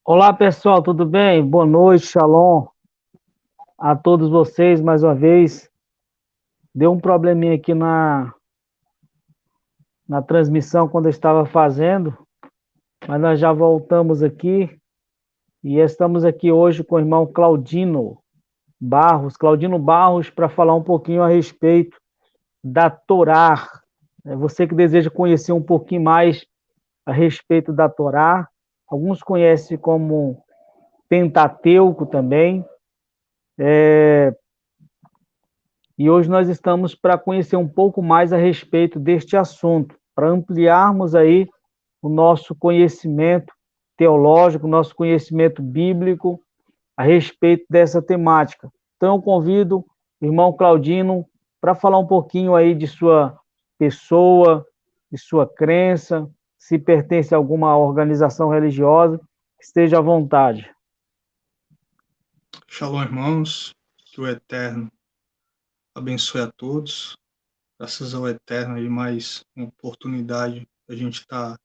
Olá, pessoal, tudo bem? Boa noite, shalom a todos vocês mais uma vez. Deu um probleminha aqui na transmissão quando eu estava fazendo, mas nós já voltamos aqui e estamos aqui hoje com o irmão Claudino Barros, para falar um pouquinho a respeito da Torá. Você que deseja conhecer um pouquinho mais a respeito da Torá, alguns conhecem como Pentateuco também. E hoje nós estamos para conhecer um pouco mais a respeito deste assunto, para ampliarmos aí o nosso conhecimento teológico, o nosso conhecimento bíblico a respeito dessa temática. Então eu convido o irmão Claudino para falar um pouquinho aí de sua pessoa, de sua crença, se pertence a alguma organização religiosa, esteja à vontade. Shalom, irmãos, que o Eterno abençoe a todos. Graças ao Eterno aí mais uma oportunidade a gente estar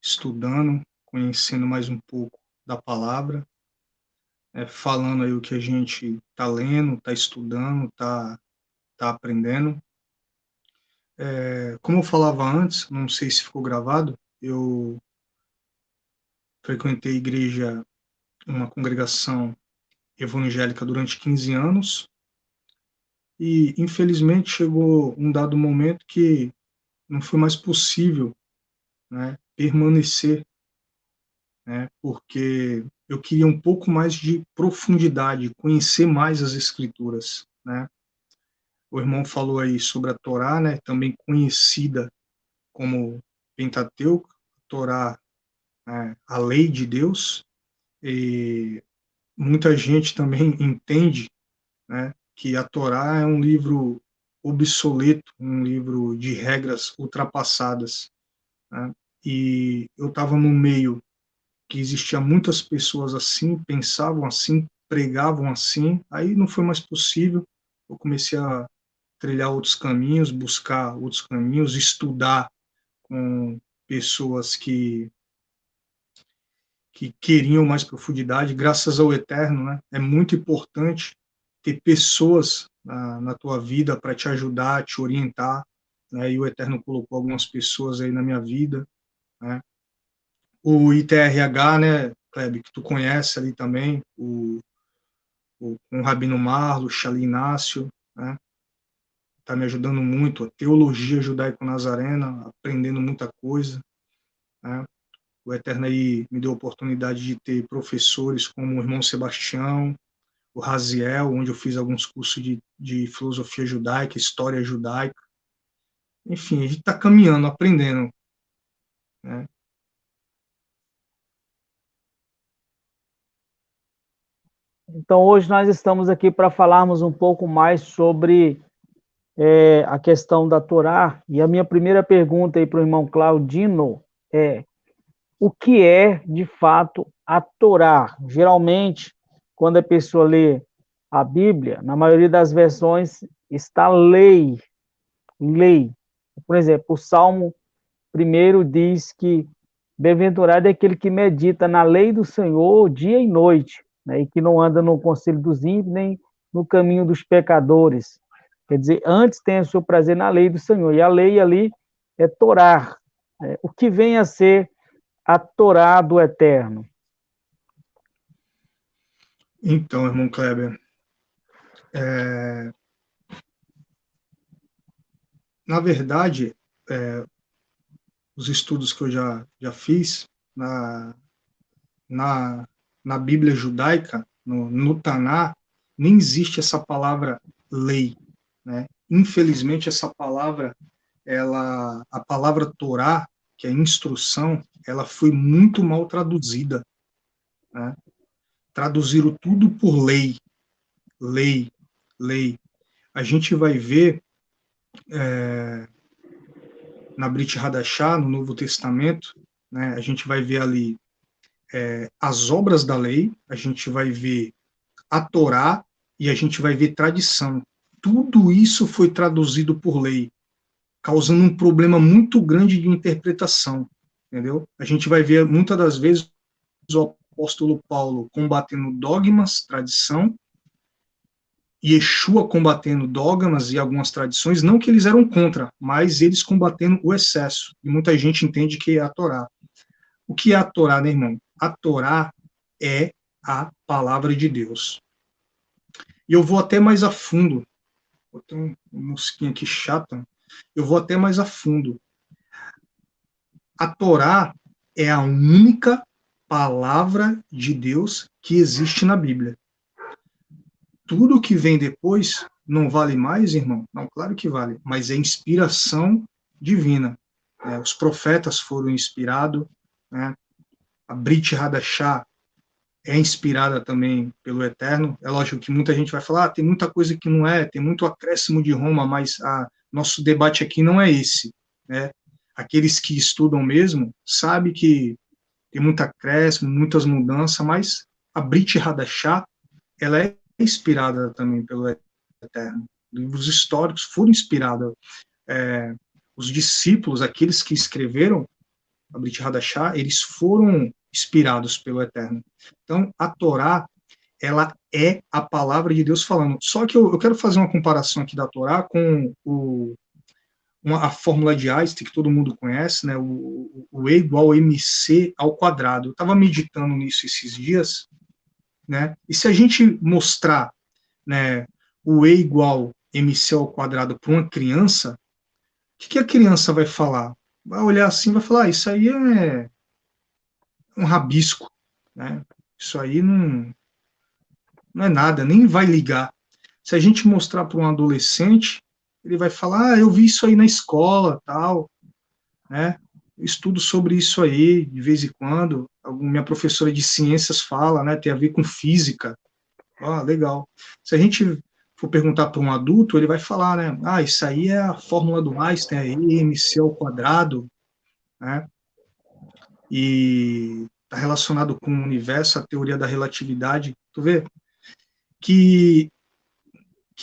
estudando, conhecendo mais um pouco da palavra, falando aí o que a gente está lendo, está estudando, está aprendendo. Como eu falava antes, não sei se ficou gravado, eu frequentei a igreja, uma congregação evangélica durante 15 anos, e infelizmente chegou um dado momento que não foi mais possível, né, permanecer, né, porque eu queria um pouco mais de profundidade, conhecer mais as escrituras, né. O irmão falou aí sobre a Torá, né, também conhecida como Pentateuco, a Torá, a lei de Deus, e muita gente também entende, né, que a Torá é um livro obsoleto, um livro de regras ultrapassadas, né? E eu estava no meio que existia muitas pessoas assim, pensavam assim, pregavam assim, aí não foi mais possível, eu comecei a trilhar outros caminhos, buscar outros caminhos, estudar com pessoas que queriam mais profundidade, graças ao Eterno, né? É muito importante ter pessoas na tua vida para te ajudar, te orientar, né? E o Eterno colocou algumas pessoas aí na minha vida, né? O ITRH, né, Kleber, que tu conhece ali também, com o Rabino Marlo, o Xali Inácio, né? Tá me ajudando muito, a teologia judaico-nazarena, aprendendo muita coisa, né? O Eterno aí me deu a oportunidade de ter professores como o irmão Sebastião, o Raziel, onde eu fiz alguns cursos de filosofia judaica, história judaica. Enfim, a gente está caminhando, aprendendo, né? Então hoje nós estamos aqui para falarmos um pouco mais sobre a questão da Torá, e a minha primeira pergunta aí para o irmão Claudino é: o que é, de fato, a Torá? Geralmente, quando a pessoa lê a Bíblia, na maioria das versões está lei, lei. Por exemplo, o Salmo primeiro diz que bem-aventurado é aquele que medita na lei do Senhor dia e noite, né, e que não anda no conselho dos ímpios, nem no caminho dos pecadores. Quer dizer, antes tem o seu prazer na lei do Senhor, e a lei ali é Torá, né, o que vem a ser a Torá do Eterno. Então, irmão Kleber, é, na verdade, os estudos que eu já fiz na, na, na Bíblia judaica, no Taná, nem existe essa palavra lei, né? Infelizmente, essa palavra, a palavra Torá, que é instrução, ela foi muito mal traduzida, né? Traduziram tudo por lei, lei, lei. A gente vai ver na Brit Hadashah, no Novo Testamento, né? A gente vai ver ali as obras da lei, a gente vai ver a Torá e a gente vai ver tradição. Tudo isso foi traduzido por lei, causando um problema muito grande de interpretação, entendeu? A gente vai ver, muitas das vezes, o apóstolo Paulo combatendo dogmas, tradição, Yeshua combatendo dogmas e algumas tradições, não que eles eram contra, mas eles combatendo o excesso. E muita gente entende que é a Torá. O que é a Torá, né, irmão? A Torá é a palavra de Deus. E eu vou até mais a fundo. Vou ter uma mosquinha aqui chata. Eu vou até mais a fundo. A Torá é a única palavra de Deus que existe na Bíblia. Tudo que vem depois não vale mais, irmão? Não, claro que vale, mas é inspiração divina. Os profetas foram inspirados, né? A Brit Hadashah é inspirada também pelo Eterno. É lógico que muita gente vai falar, tem muita coisa que não é, tem muito acréscimo de Roma, mas nosso debate aqui não é esse, né? Aqueles que estudam mesmo sabem que tem muito acréscimo, muitas mudanças, mas a Brit Hadashah, ela é inspirada também pelo Eterno. Livros históricos foram inspirados. Os discípulos, aqueles que escreveram a Brit Hadashah, eles foram inspirados pelo Eterno. Então, a Torá, ela é a palavra de Deus falando. Só que eu quero fazer uma comparação aqui da Torá com a fórmula de Einstein, que todo mundo conhece, né? O E igual a MC ao quadrado. Eu estava meditando nisso esses dias, né? E se a gente mostrar, né, o E igual MC ao quadrado para uma criança, o que a criança vai falar? Vai olhar assim e vai falar, isso aí é um rabisco, né? Isso aí não é nada, nem vai ligar. Se a gente mostrar para um adolescente, ele vai falar, eu vi isso aí na escola, tal, né? Eu estudo sobre isso aí de vez em quando. Minha professora de ciências fala, né? Tem a ver com física. Legal. Se a gente for perguntar para um adulto, ele vai falar, né? Isso aí é a fórmula do Einstein, é mc ao quadrado, né? E está relacionado com o universo, a teoria da relatividade. Tu vê que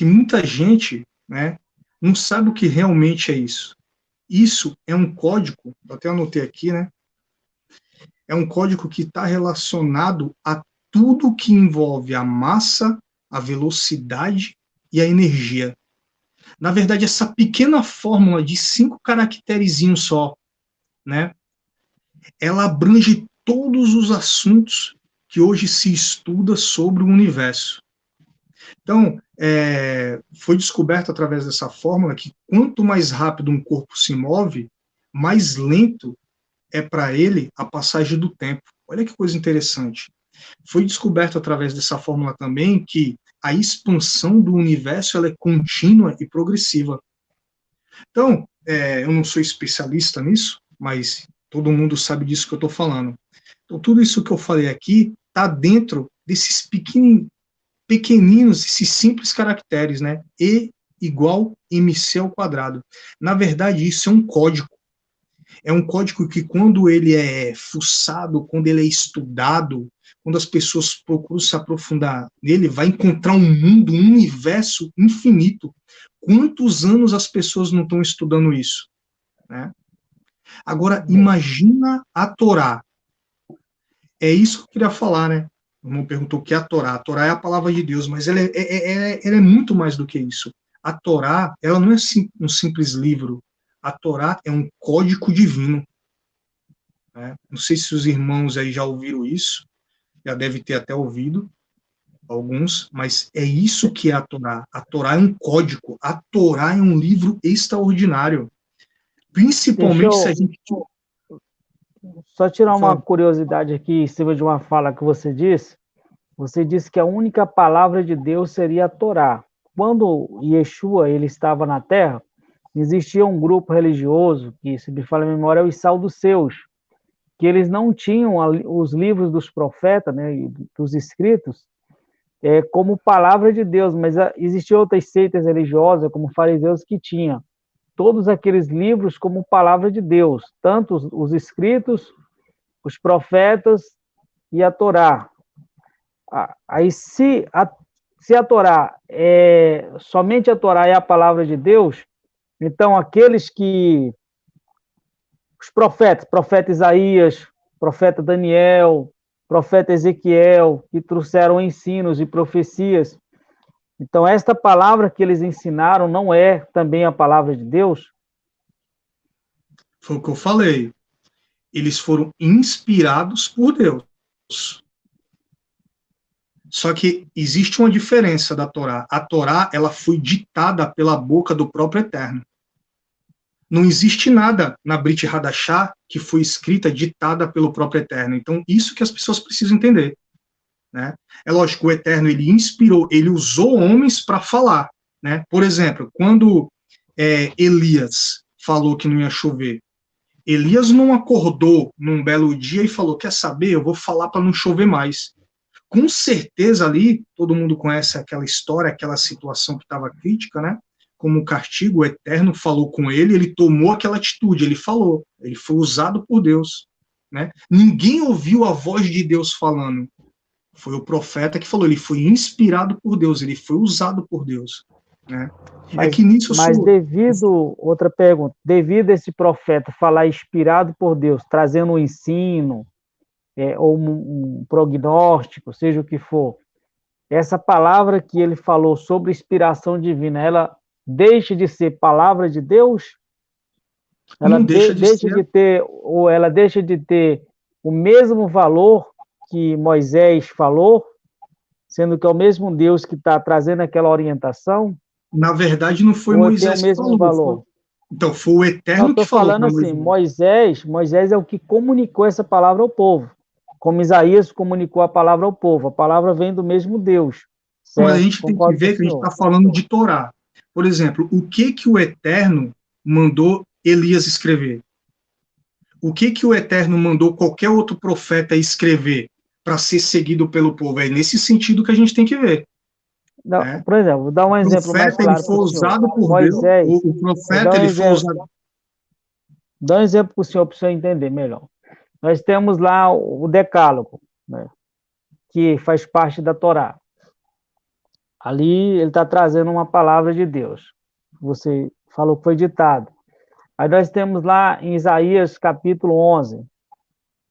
muita gente, né, não sabe o que realmente é isso. Isso é um código, eu até anotei aqui, né? É um código que está relacionado a tudo que envolve a massa, a velocidade e a energia. Na verdade, essa pequena fórmula de 5 caracterezinhos só, né? Ela abrange todos os assuntos que hoje se estuda sobre o universo. Então, foi descoberto através dessa fórmula que quanto mais rápido um corpo se move, mais lento é para ele a passagem do tempo. Olha que coisa interessante. Foi descoberto através dessa fórmula também que a expansão do universo ela é contínua e progressiva. Então, eu não sou especialista nisso, mas todo mundo sabe disso que eu estou falando. Então, tudo isso que eu falei aqui está dentro desses pequeninos, esses simples caracteres, né? E igual MC ao quadrado. Na verdade, isso é um código. É um código que, quando ele é fuçado, quando ele é estudado, quando as pessoas procuram se aprofundar nele, vai encontrar um mundo, um universo infinito. Quantos anos as pessoas não estão estudando isso? Né? Agora, imagina a Torá. É isso que eu queria falar, né? O irmão perguntou o que é a Torá. A Torá é a palavra de Deus, mas ela é muito mais do que isso. A Torá, ela não é um simples livro. A Torá é um código divino. Né? Não sei se os irmãos aí já ouviram isso, já deve ter até ouvido, alguns, mas é isso que é a Torá. A Torá é um código. A Torá é um livro extraordinário. Principalmente se a gente... Só tirar uma curiosidade aqui em cima de uma fala que você disse. Você disse que a única palavra de Deus seria a Torá. Quando Yeshua ele estava na Terra, existia um grupo religioso, que, se me falha a memória, é os saduceus, que eles não tinham os livros dos profetas, né, dos escritos, como palavra de Deus, mas existiam outras seitas religiosas, como fariseus, que tinham todos aqueles livros como palavra de Deus, tanto os escritos, os profetas e a Torá. Aí, se a Torá somente a Torá é a palavra de Deus, então aqueles que os profetas, profeta Isaías, profeta Daniel, profeta Ezequiel, que trouxeram ensinos e profecias. Então, esta palavra que eles ensinaram não é também a palavra de Deus? Foi o que eu falei. Eles foram inspirados por Deus. Só que existe uma diferença da Torá. A Torá, ela foi ditada pela boca do próprio Eterno. Não existe nada na Brit Hadashah que foi escrita, ditada pelo próprio Eterno. Então, isso que as pessoas precisam entender. Né? É lógico, o Eterno, ele inspirou, ele usou homens para falar. Né? Por exemplo, quando Elias falou que não ia chover, Elias não acordou num belo dia e falou, quer saber, eu vou falar para não chover mais. Com certeza ali, todo mundo conhece aquela história, aquela situação que estava crítica, né? Como castigo, o Eterno falou com ele, ele tomou aquela atitude, ele falou, ele foi usado por Deus. Né? Ninguém ouviu a voz de Deus falando. Foi o profeta que falou, ele foi inspirado por Deus, ele foi usado por Deus. Né? Mas outra pergunta, devido a esse profeta falar inspirado por Deus, trazendo um ensino, ou um prognóstico, seja o que for, essa palavra que ele falou sobre inspiração divina, ela deixa de ser palavra de Deus? Ela deixa de ter, ou ela deixa de ter o mesmo valor que Moisés falou, sendo que é o mesmo Deus que está trazendo aquela orientação? Na verdade, não foi Moisés que falou. Valor? Então, foi o Eterno que falou. Estou falando assim, Moisés é o que comunicou essa palavra ao povo. Como Isaías comunicou a palavra ao povo. A palavra vem do mesmo Deus. Certo? Mas a gente tem que ver que a gente está falando de Torá. Por exemplo, o que o Eterno mandou Elias escrever? O que o Eterno mandou qualquer outro profeta escrever para ser seguido pelo povo? É nesse sentido que a gente tem que ver. Não, né? Por exemplo, vou dar um exemplo mais claro. Ele foi usado por Moisés, Deus, o profeta ele foi usado. Dá um exemplo para o senhor entender melhor. Nós temos lá o Decálogo, né, que faz parte da Torá. Ali ele está trazendo uma palavra de Deus. Você falou que foi ditado. Aí nós temos lá em Isaías capítulo 11,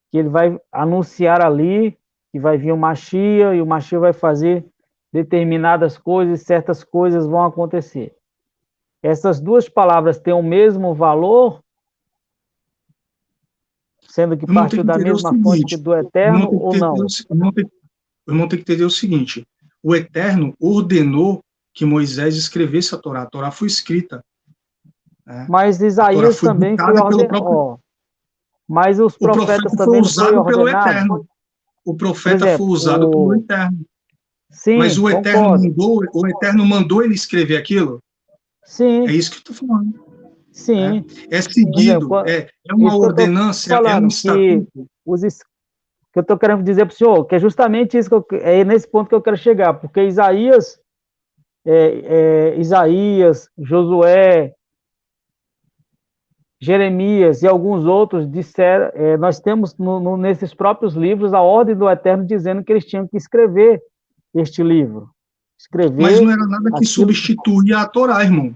que ele vai anunciar ali que vai vir o Mashiach, e o Mashiach vai fazer determinadas coisas, certas coisas vão acontecer. Essas duas palavras têm o mesmo valor, sendo que partiu da mesma fonte do Eterno, ou não? Eu não tenho que entender o seguinte, o Eterno ordenou que Moisés escrevesse a Torá foi escrita. Né? Mas Isaías também foi ordenado. Mas os profetas também foi usado pelo Eterno. O profeta foi usado pelo Eterno. Sim, mas o Eterno mandou ele escrever aquilo? Sim. É isso que eu estou falando. Sim. É seguido, é uma ordenança, é um estatuto. Que eu estou querendo dizer para o senhor, que é justamente isso, é nesse ponto que eu quero chegar, porque Isaías, Josué, Jeremias e alguns outros disseram, nós temos nesses próprios livros a ordem do Eterno dizendo que eles tinham que escrever este livro. Mas não era nada que substituía a Torá, irmão.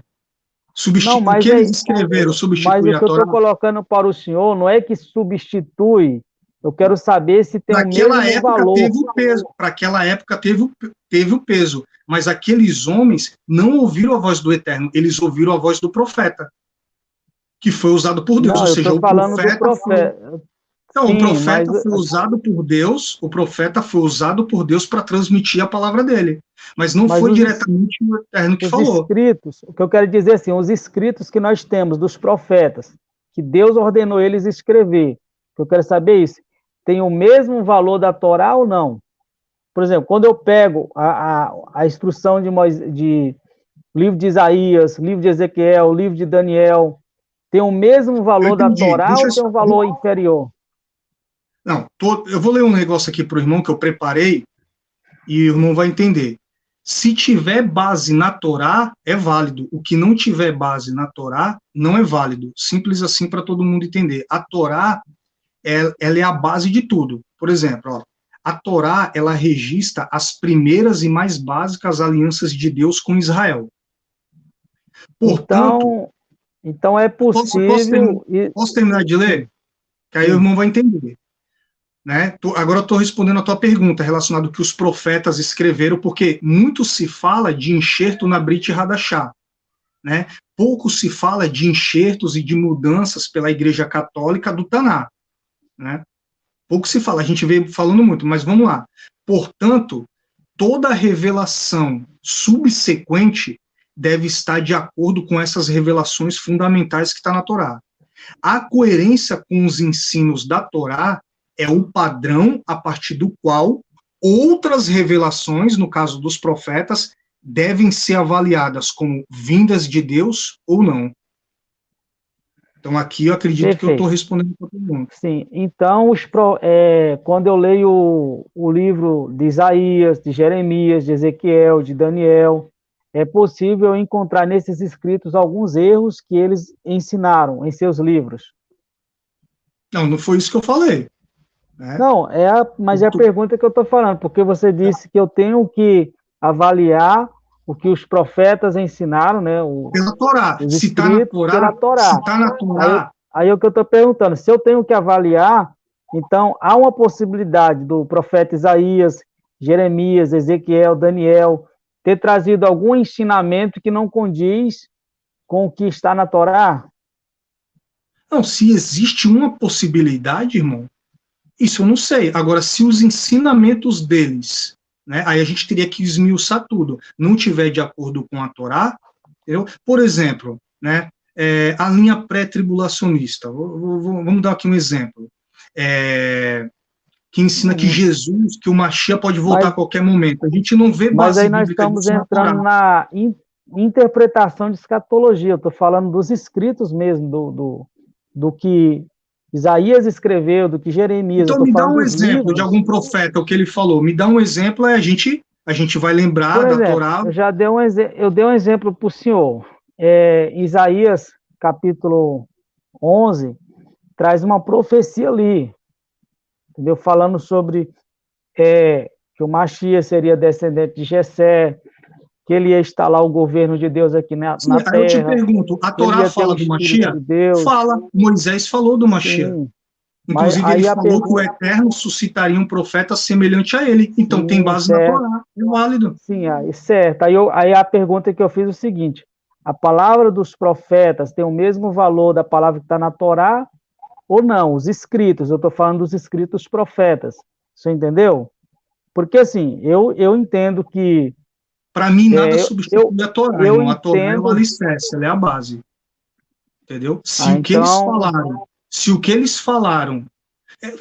O que eles escreveram substitui a Torá? Mas o que eu estou colocando para o senhor não é que substitui, eu quero saber se tem o mesmo valor. Para aquela época teve o peso, mas aqueles homens não ouviram a voz do Eterno, eles ouviram a voz do profeta, que foi usado por Deus. Ou seja, o profeta. Então, o profeta foi usado por Deus, para transmitir a palavra dele. Mas não foi diretamente o Eterno que falou. Escritos, o que eu quero dizer assim, os escritos que nós temos dos profetas, que Deus ordenou eles escrever, que eu quero saber isso, tem o mesmo valor da Torá ou não? Por exemplo, quando eu pego a instrução de livro de Isaías, livro de Ezequiel, livro de Daniel, tem o mesmo valor da Torá ou tem um valor inferior? Não, eu vou ler um negócio aqui para o irmão que eu preparei e o irmão vai entender. Se tiver base na Torá, é válido. O que não tiver base na Torá, não é válido. Simples assim para todo mundo entender. A Torá, ela é a base de tudo. Por exemplo, a Torá, ela registra as primeiras e mais básicas alianças de Deus com Israel. Portanto, Então é possível... Posso terminar de ler? Que aí o irmão vai entender. Né? Agora eu estou respondendo a tua pergunta relacionada ao que os profetas escreveram, porque muito se fala de enxerto na Brit Hadashah, né? Pouco se fala de enxertos e de mudanças pela Igreja Católica do Taná, né? Pouco se fala, a gente vê falando muito, mas vamos lá. Portanto, toda revelação subsequente deve estar de acordo com essas revelações fundamentais que está na Torá. A coerência com os ensinos da Torá é o padrão a partir do qual outras revelações, no caso dos profetas, devem ser avaliadas como vindas de Deus ou não. Então, aqui eu acredito Perfeito. Que eu estou respondendo a pergunta. Sim, então, quando eu leio o livro de Isaías, de Jeremias, de Ezequiel, de Daniel, é possível encontrar nesses escritos alguns erros que eles ensinaram em seus livros. Não foi isso que eu falei. Né? Não, mas é a pergunta que eu estou falando, porque você disse que eu tenho que avaliar o que os profetas ensinaram, né? Pela Torá. Se está na Torá, pela Torá. Se está na Torá. Aí é o que eu estou perguntando, se eu tenho que avaliar, então há uma possibilidade do profeta Isaías, Jeremias, Ezequiel, Daniel, ter trazido algum ensinamento que não condiz com o que está na Torá? Não, se existe uma possibilidade, irmão, isso eu não sei. Agora, se os ensinamentos deles, né, aí a gente teria que esmiuçar tudo, não tiver de acordo com a Torá, entendeu? Por exemplo, né, a linha pré-tribulacionista, vamos dar aqui um exemplo, que ensina que Jesus, que o Mashiach pode voltar a ququalquer momento. A gente não vê base Mas aí nós estamos entrando na interpretação de escatologia, eu estou falando dos escritos mesmo, do que Isaías escreveu, do que Jeremias... Então me dá um exemplo de algum profeta, o que ele falou. Me dá um exemplo, a gente vai lembrar Por exemplo, da Torá. Eu dei um exemplo para o senhor. Isaías, capítulo 11, traz uma profecia ali, entendeu? Falando sobre que o Mashiach seria descendente de Jessé, que ele ia instalar o governo de Deus aqui na terra. Aí eu te pergunto, a Torá fala do Mashiach? Fala, Moisés falou do Mashiach. Sim. Inclusive, ele falou que o Eterno suscitaria um profeta semelhante a ele. Então, sim, tem base certo. Na Torá, é válido. Sim, certo. Aí a pergunta que eu fiz é o seguinte, a palavra dos profetas tem o mesmo valor da palavra que está na Torá ou não? Os escritos, eu estou falando dos escritos profetas. Você entendeu? Porque, assim, eu entendo que... Para mim, nada substitui a Torá. A Torá é o alicerce, ela é a base. Entendeu? Se o que eles falaram...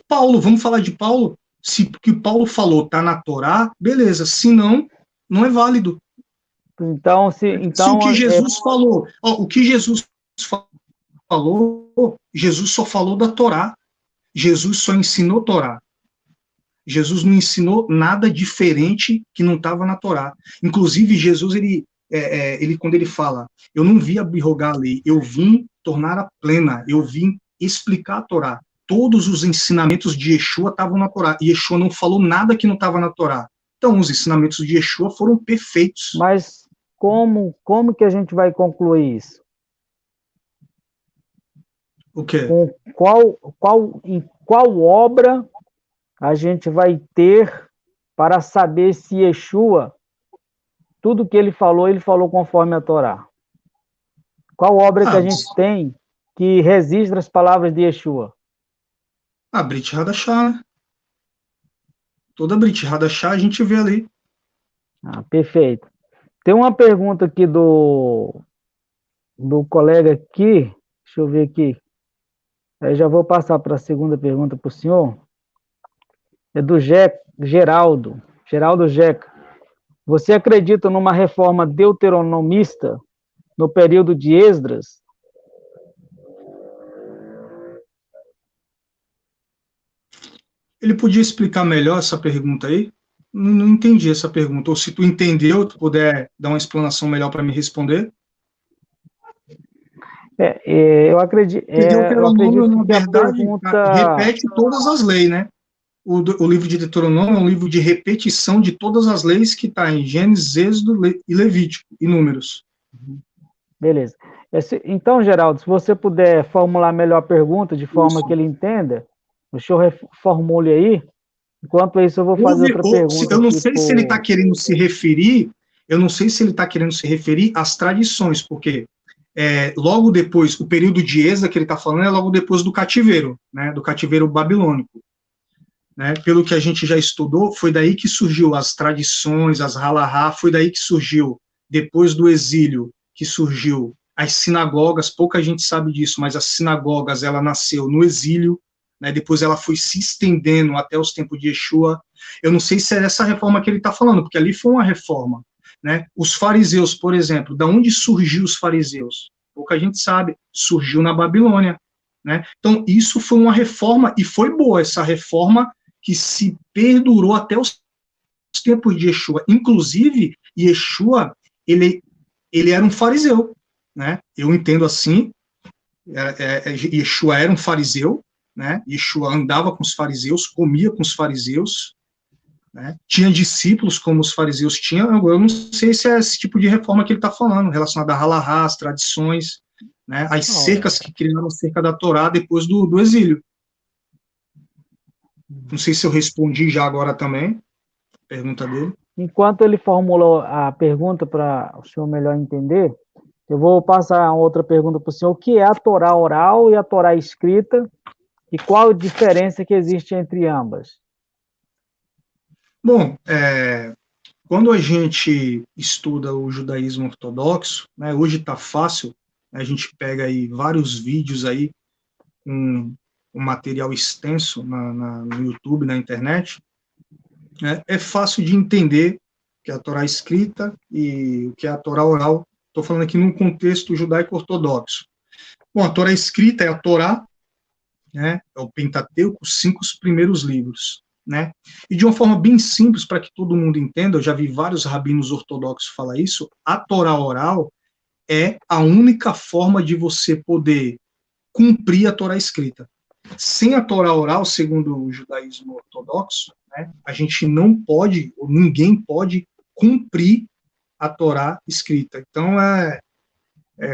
Paulo, vamos falar de Paulo? Se o que Paulo falou está na Torá, beleza. Se não, não é válido. Então, se o que Jesus falou... o que Jesus falou, Jesus só falou da Torá. Jesus só ensinou Torá. Jesus não ensinou nada diferente que não estava na Torá. Inclusive, Jesus, ele quando ele fala, eu não vim abrogar a lei, eu vim torná-la plena, eu vim explicar a Torá. Todos os ensinamentos de Yeshua estavam na Torá, e Yeshua não falou nada que não estava na Torá. Então, os ensinamentos de Yeshua foram perfeitos. Mas como que a gente vai concluir isso? O quê? Em qual obra a gente vai ter para saber se Yeshua, tudo que ele falou conforme a Torá? Qual obra que a gente tem que registra as palavras de Yeshua? A Brit Hadashah, né? Toda Brit Hadashah a gente vê ali. Perfeito. Tem uma pergunta aqui do colega aqui, deixa eu ver aqui. Aí já vou passar para a segunda pergunta para o senhor. É do Geraldo Jeca. Você acredita numa reforma deuteronomista no período de Esdras? Ele podia explicar melhor essa pergunta aí? Não entendi essa pergunta. Ou se tu entendeu, tu puder dar uma explanação melhor para me responder? Eu acredito. Deuteronômio, na verdade, repete todas as leis, né? O livro de Deuteronômio é um livro de repetição de todas as leis que está em Gênesis, Êxodo e Levítico, e Números. Beleza. Então, Geraldo, se você puder formular melhor a pergunta, de forma Isso. que ele entenda, o senhor formule aí. Enquanto isso, eu vou fazer outra pergunta Eu não aqui sei se ele está querendo se referir, eu não sei se ele está querendo se referir às tradições, porque logo depois, o período de Êxodo que ele está falando é logo depois do cativeiro, né, do cativeiro babilônico. Né, pelo que a gente já estudou, foi daí que surgiu as tradições, as halahá, foi daí que surgiu, depois do exílio, que surgiu as sinagogas, pouca gente sabe disso, mas as sinagogas, ela nasceu no exílio, né, depois ela foi se estendendo até os tempos de Yeshua. Eu não sei se é essa reforma que ele está falando, porque ali foi uma reforma. Né? Os fariseus, por exemplo, da onde surgiu os fariseus? Pouca gente sabe, surgiu na Babilônia. Né? Então, isso foi uma reforma, e foi boa essa reforma, que se perdurou até os tempos de Yeshua. Inclusive, Yeshua, ele era um fariseu, né? Eu entendo assim, Yeshua era um fariseu, né? Yeshua andava com os fariseus, comia com os fariseus, né? Tinha discípulos como os fariseus tinham. Eu não sei se é esse tipo de reforma que ele está falando, relacionada a halahá, as tradições, né? As cercas que criaram cerca da Torá depois do exílio. Não sei se eu respondi já agora também, a pergunta dele. Enquanto ele formulou a pergunta para o senhor melhor entender, eu vou passar outra pergunta para o senhor. O que é a Torá oral e a Torá escrita? E qual a diferença que existe entre ambas? Bom, quando a gente estuda o judaísmo ortodoxo, né, hoje está fácil, a gente pega aí vários vídeos aí, um material extenso no YouTube, na internet, né, é fácil de entender que é a Torá escrita e o que é a Torá oral. Estou falando aqui num contexto judaico-ortodoxo. Bom, a Torá escrita é a Torá, né, é o Pentateuco, os 5 primeiros livros. Né? E de uma forma bem simples, para que todo mundo entenda, eu já vi vários rabinos ortodoxos falar isso, a Torá oral é a única forma de você poder cumprir a Torá escrita. Sem a Torá oral, segundo o judaísmo ortodoxo, né, a gente não pode, ou ninguém pode, cumprir a Torá escrita. Então, é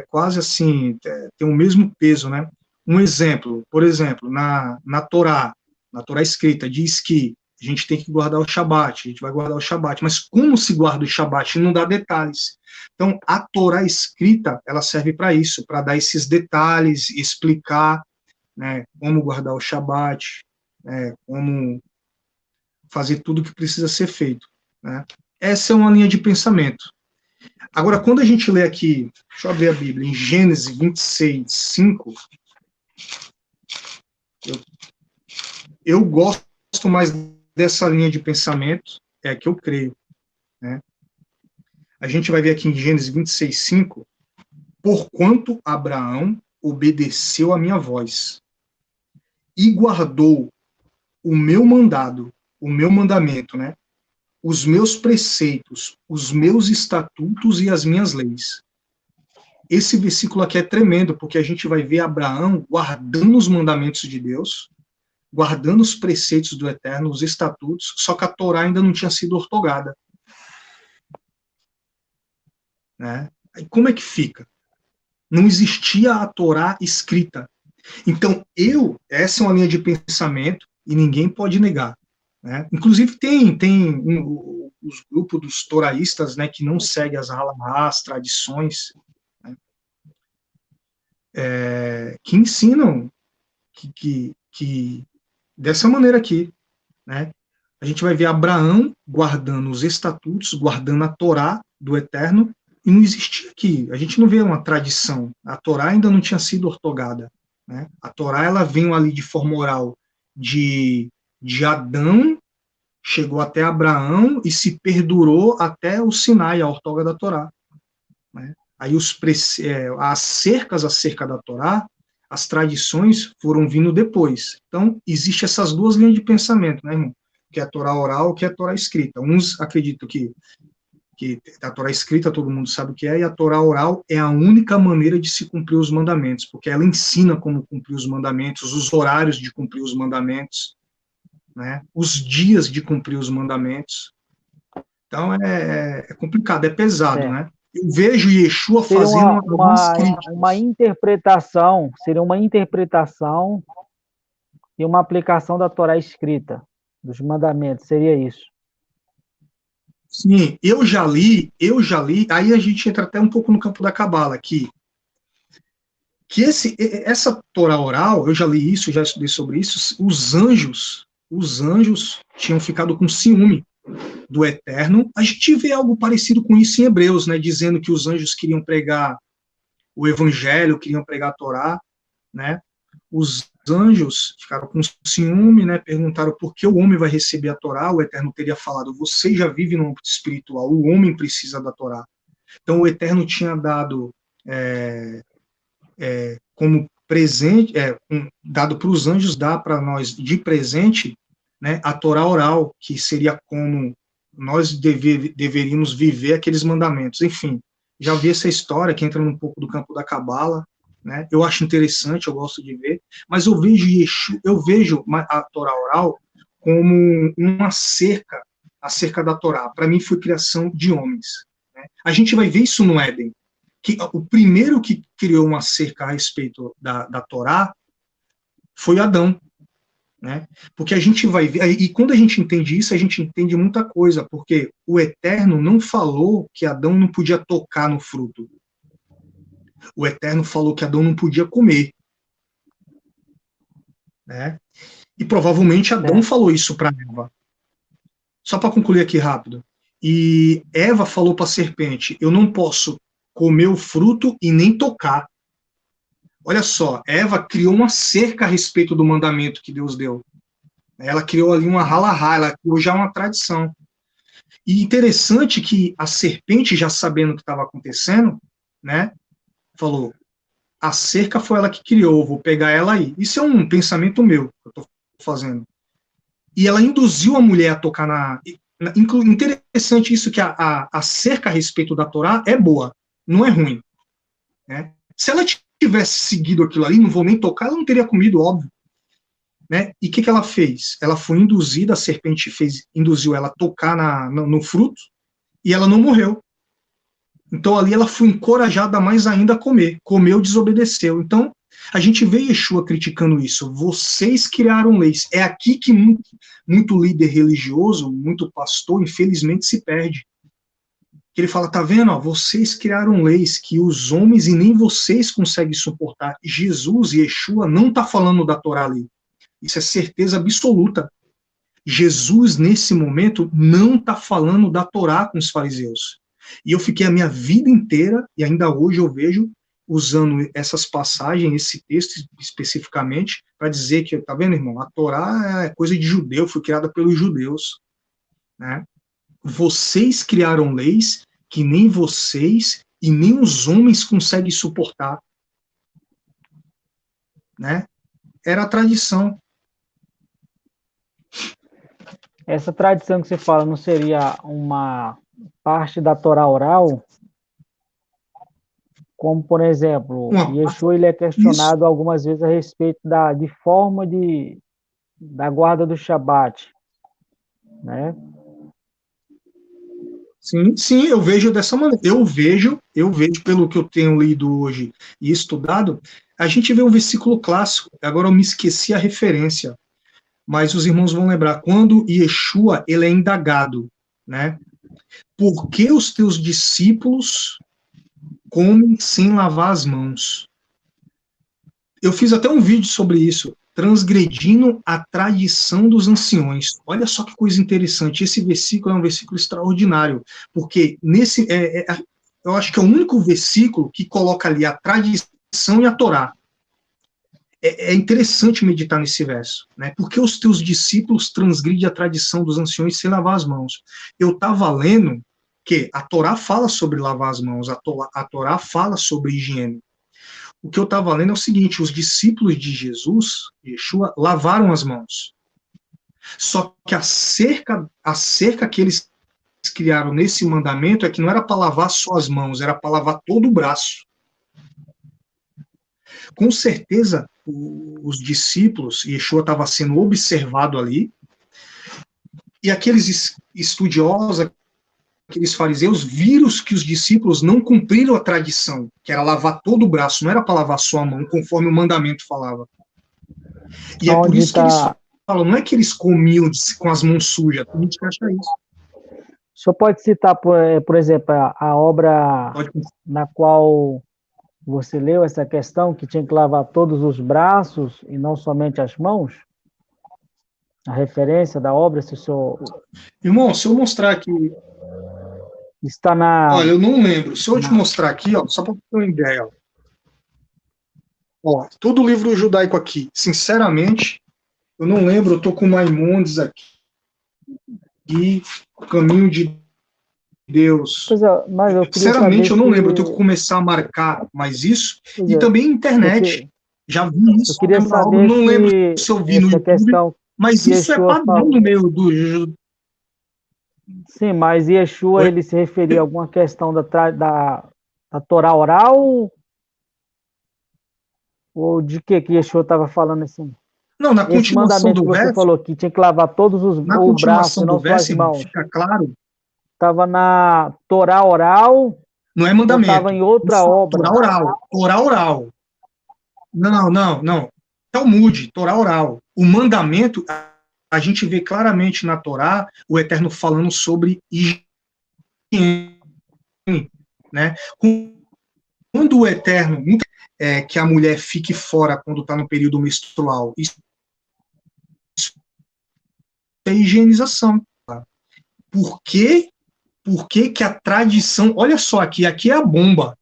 quase assim, tem o mesmo peso, né? Um exemplo, por exemplo, na Torá escrita, diz que a gente tem que guardar o Shabat, a gente vai guardar o Shabat, mas como se guarda o Shabat? Não dá detalhes. Então, a Torá escrita, ela serve para isso, para dar esses detalhes, explicar, né, como guardar o Shabat, como fazer tudo o que precisa ser feito. Né? Essa é uma linha de pensamento. Agora, quando a gente lê aqui, deixa eu abrir a Bíblia, em Gênesis 26, 5, eu gosto mais dessa linha de pensamento, é a que eu creio. Né? A gente vai ver aqui em Gênesis 26, 5, porquanto Abraão obedeceu a minha voz e guardou o meu mandamento, né? Os meus preceitos, os meus estatutos e as minhas leis. Esse versículo aqui é tremendo, porque a gente vai ver Abraão guardando os mandamentos de Deus, guardando os preceitos do Eterno, os estatutos, só que a Torá ainda não tinha sido ortogada. Né? E como é que fica? Não existia a Torá escrita. Então, essa é uma linha de pensamento e ninguém pode negar. Né? Inclusive, tem os grupos dos toraístas, né, que não seguem as halahá, as tradições, né, que ensinam que dessa maneira aqui. Né? A gente vai ver Abraão guardando os estatutos, guardando a Torá do Eterno, e não existia aqui. A gente não vê uma tradição. A Torá ainda não tinha sido ortogada. Né? A Torá ela veio ali de forma oral de Adão, chegou até Abraão e se perdurou até o Sinai, a ortoga da Torá. Né? Aí as cercas acerca da Torá, as tradições foram vindo depois. Então, existem essas duas linhas de pensamento, né, irmão? Que é a Torá oral, que é a Torá escrita. Uns acreditam que a Torá escrita todo mundo sabe o que é, e a Torá oral é a única maneira de se cumprir os mandamentos, porque ela ensina como cumprir os mandamentos, os horários de cumprir os mandamentos, né, os dias de cumprir os mandamentos. Então, é complicado, é pesado, né? Eu vejo Yeshua Seria fazendo algumas uma críticas. interpretação, seria uma interpretação e uma aplicação da Torá escrita, dos mandamentos, seria isso. Sim, eu já li, aí a gente entra até um pouco no campo da Cabala, que essa Torá oral, eu já li isso, já estudei sobre isso, os anjos tinham ficado com ciúme do Eterno. A gente vê algo parecido com isso em Hebreus, né, dizendo que os anjos queriam pregar o Evangelho, queriam pregar a Torá, né? Os anjos ficaram com ciúme, né? Perguntaram por que o homem vai receber a Torá. O Eterno teria falado: você já vive no âmbito espiritual, o homem precisa da Torá. Então o Eterno tinha dado como presente, dado para os anjos, dá para nós de presente, né? A Torá oral, que seria como nós deveríamos viver aqueles mandamentos. Enfim, já vi essa história que entra um pouco do campo da Cabala, né? Eu acho interessante, eu gosto de ver, mas eu vejo eu vejo a Torá oral como uma cerca, a cerca da Torá. Para mim foi criação de homens, né? A gente vai ver isso no Éden, que o primeiro que criou uma cerca a respeito da Torá foi Adão, né? Porque a gente vai ver, e quando a gente entende isso, a gente entende muita coisa, porque o Eterno não falou que Adão não podia tocar no fruto. O Eterno falou que Adão não podia comer, né? E provavelmente Adão falou isso para Eva. Só para concluir aqui rápido. E Eva falou para a serpente: eu não posso comer o fruto e nem tocar. Olha só, Eva criou uma cerca a respeito do mandamento que Deus deu. Ela criou ali uma halahá, ela criou já uma tradição. E interessante que a serpente, já sabendo o que estava acontecendo, né, falou: a cerca foi ela que criou, vou pegar ela aí. Isso é um pensamento meu que eu estou fazendo. E ela induziu a mulher a tocar Interessante isso, que a cerca a respeito da Torá é boa, não é ruim, né? Se ela tivesse seguido aquilo ali, não vou nem tocar, ela não teria comido, óbvio. Né? E o que ela fez? Ela foi induzida, a serpente induziu ela a tocar no fruto, e ela não morreu. Então ali ela foi encorajada mais ainda a comer. Comeu, desobedeceu. Então a gente vê Yeshua criticando isso. Vocês criaram leis. É aqui que muito líder religioso, muito pastor, infelizmente se perde. Ele fala: tá vendo? Ó, vocês criaram leis que os homens e nem vocês conseguem suportar. Jesus, Yeshua, não está falando da Torá ali. Isso é certeza absoluta. Jesus, nesse momento, não está falando da Torá com os fariseus. E eu fiquei a minha vida inteira, e ainda hoje eu vejo, usando essas passagens, esse texto especificamente, para dizer que, tá vendo, irmão, a Torá é coisa de judeu, foi criada pelos judeus. Né? Vocês criaram leis que nem vocês e nem os homens conseguem suportar. Né? Era a tradição. Essa tradição que você fala não seria uma parte da Torá oral? Como, por exemplo, Yeshua ele é questionado algumas vezes a respeito de forma da guarda do Shabat, né? Sim, eu vejo dessa maneira. Eu vejo pelo que eu tenho lido hoje e estudado, a gente vê um versículo clássico. Agora eu me esqueci a referência, mas os irmãos vão lembrar. Quando Yeshua ele é indagado, né? Por que os teus discípulos comem sem lavar as mãos? Eu fiz até um vídeo sobre isso, transgredindo a tradição dos anciões. Olha só que coisa interessante. Esse versículo é um versículo extraordinário, porque eu acho que é o único versículo que coloca ali a tradição e a Torá. É interessante meditar nesse verso, né? Porque os teus discípulos transgridem a tradição dos anciões sem lavar as mãos. Eu estava lendo que a Torá fala sobre lavar as mãos, a Torá fala sobre higiene. O que eu estava lendo é o seguinte: os discípulos de Jesus, Yeshua, lavaram as mãos. Só que a cerca que eles criaram nesse mandamento é que não era para lavar só as mãos, era para lavar todo o braço. Com certeza, os discípulos, Yeshua estava sendo observado ali, e aqueles estudiosos, aqueles fariseus viram que os discípulos não cumpriram a tradição, que era lavar todo o braço, não era para lavar só a mão, conforme o mandamento falava. E é por isso que eles falam, não é que eles comiam com as mãos sujas, a gente acha isso. O senhor pode citar, por exemplo, a obra na qual você leu essa questão, que tinha que lavar todos os braços e não somente as mãos? A referência da obra, se o senhor... Irmão, se eu mostrar aqui... Está na... Olha, eu não lembro. Se eu te mostrar aqui, ó, só para ter uma ideia. Ó, todo o livro judaico aqui, sinceramente, eu não lembro, eu estou com Maimonides aqui, e o caminho de Deus. Mas eu sinceramente, eu não lembro, eu tenho que começar a marcar mais isso. E também internet. Já vi isso. Eu queria saber não lembro se eu vi no YouTube, questão, mas isso é padrão no meio do... Sim, mas Yeshua, ele se referia a alguma questão da Torá oral? Ou de que Yeshua estava falando assim? Não, na continuação do verso... Você falou que tinha que lavar todos os braços, não só as mãos. Fica claro. Estava na Torá oral? Não é mandamento. Estava em outra obra? Torá oral. Não. Talmud, Torá oral. O mandamento... A gente vê claramente na Torá o Eterno falando sobre higiene, né? Quando o Eterno que a mulher fique fora quando está no período menstrual, isso é higienização. Tá? Por que que a tradição... Olha só, aqui é a bomba.